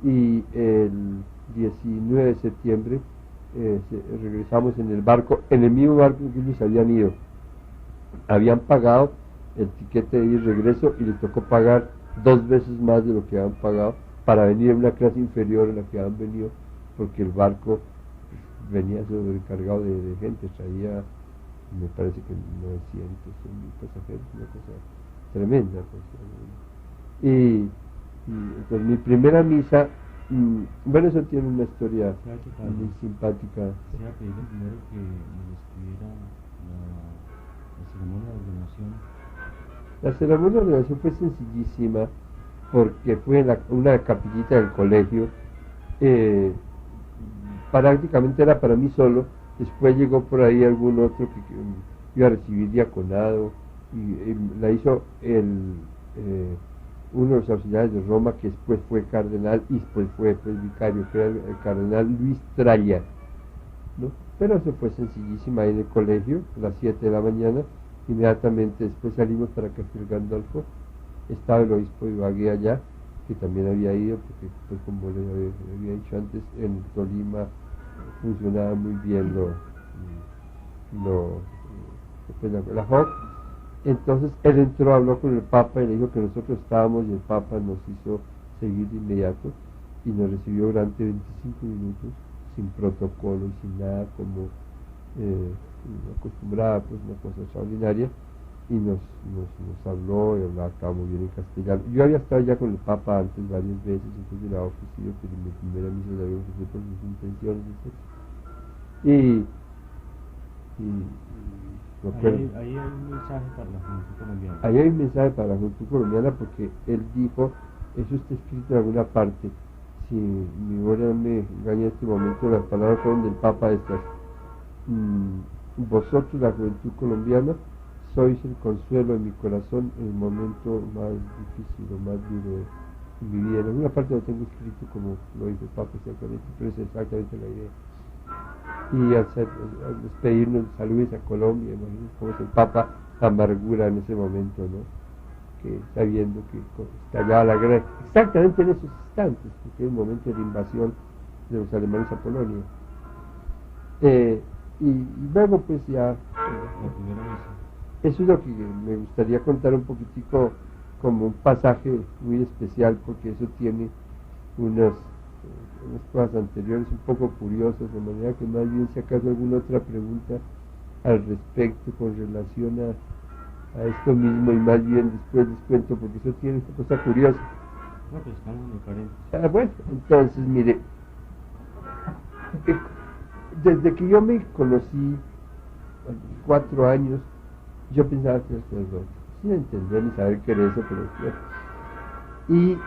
Speaker 1: y el 19 de septiembre regresamos en el barco, en el mismo barco en que ellos habían ido. Habían pagado el tiquete de ir y regreso y les tocó pagar 2 veces más de lo que habían pagado para venir en una clase inferior a la que habían venido, porque el barco venía sobrecargado de gente, traía, me parece que 900.000 pasajeros, una cosa tremenda. Pues. Y entonces mi primera misa, bueno, eso tiene una historia muy simpática.
Speaker 2: Quisiera pedirle primero que me describiera la ceremonia de ordenación.
Speaker 1: La ceremonia de ordenación fue sencillísima, porque fue en una capillita del colegio. Prácticamente era para mí solo. Después llegó por ahí algún otro que iba a recibir diaconado, y la hizo uno de los auxiliares de Roma, que después fue cardenal y después fue vicario, que era el cardenal Luis Tralla, ¿no? Pero eso fue sencillísima ahí en el colegio, a las 7 de la mañana. Inmediatamente después salimos para Castel Gandolfo. Estaba el obispo de Ibagué allá, que también había ido, porque pues, como les había dicho antes, en Tolima funcionaba muy bien la JOC. Entonces él entró, habló con el Papa y le dijo que nosotros estábamos, y el Papa nos hizo seguir de inmediato y nos recibió durante 25 minutos sin protocolo y sin nada, como acostumbrada, pues una cosa extraordinaria, y nos habló y hablaba muy bien en castellano. Yo había estado ya con el Papa antes varias veces, entonces le había ofrecido, pero en mi primera misa le había ofrecido por sus intenciones, etc.
Speaker 2: Ahí hay un mensaje para la juventud colombiana.
Speaker 1: Ahí hay un mensaje para la juventud colombiana, porque él dijo, eso está escrito en alguna parte, si mi memoria no me engaña en este momento, las palabras fueron del Papa estas: vosotros, la juventud colombiana, sois el consuelo de mi corazón en el momento más difícil o más duro de mi vida. En alguna parte lo tengo escrito como lo dice el Papa exactamente, pero es exactamente la idea. Y al despedirnos, saludos a Colombia, imagínense cómo es el Papa, amargura en ese momento, ¿no? Que está viendo que estallaba la guerra exactamente en esos instantes, porque es un momento de invasión de los alemanes a Polonia. Y luego pues ya
Speaker 2: La primera misa.
Speaker 1: eso es lo que me gustaría contar un poquitico, como un pasaje muy especial, porque eso tiene unas cosas anteriores un poco curiosas, de manera que más bien, si acaso alguna otra pregunta al respecto con relación a esto mismo, y más bien después les cuento, porque eso tiene una cosa curiosa.
Speaker 2: No, pues estamos muy carentes.
Speaker 1: Bueno, entonces mire, desde que yo me conocí a los 4 años, yo pensaba que era sacerdote, sin entender ni saber qué era eso, pero y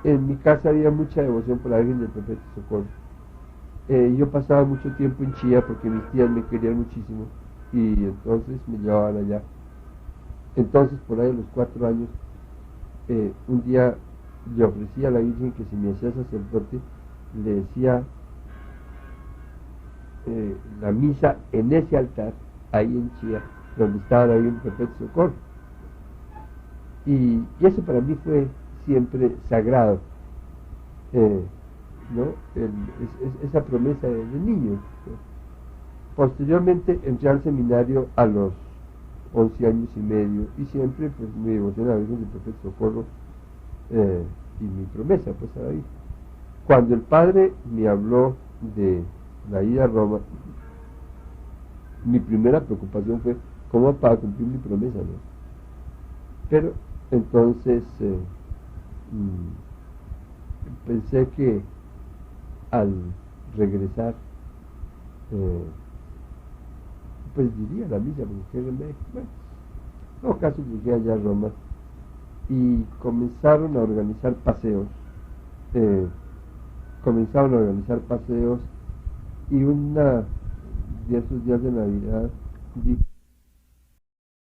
Speaker 1: en mi casa había mucha devoción por la Virgen del Perpetuo Socorro. Yo pasaba mucho tiempo en Chía porque mis tías me querían muchísimo y entonces me llevaban allá. Entonces, por ahí a los 4 años, un día le ofrecía a la Virgen que si me hacía sacerdote, le decía la misa en ese altar, ahí en Chía, donde estaba la Virgen del Perpetuo Socorro. Y eso para mí fue siempre sagrado, ¿no? Esa promesa de niño. Posteriormente entré al seminario a los 11 años y medio y siempre pues mi devoción a la Virgen del Perpetuo Socorro y mi promesa pues a David. Cuando el padre me habló de la ida a Roma, mi primera preocupación fue cómo para cumplir mi promesa, ¿no? Pero entonces pensé que al regresar pues diría la misa, porque qué remedio. Bueno, en todo caso llegué allá a Roma y comenzaron a organizar paseos. Y de esos días de Navidad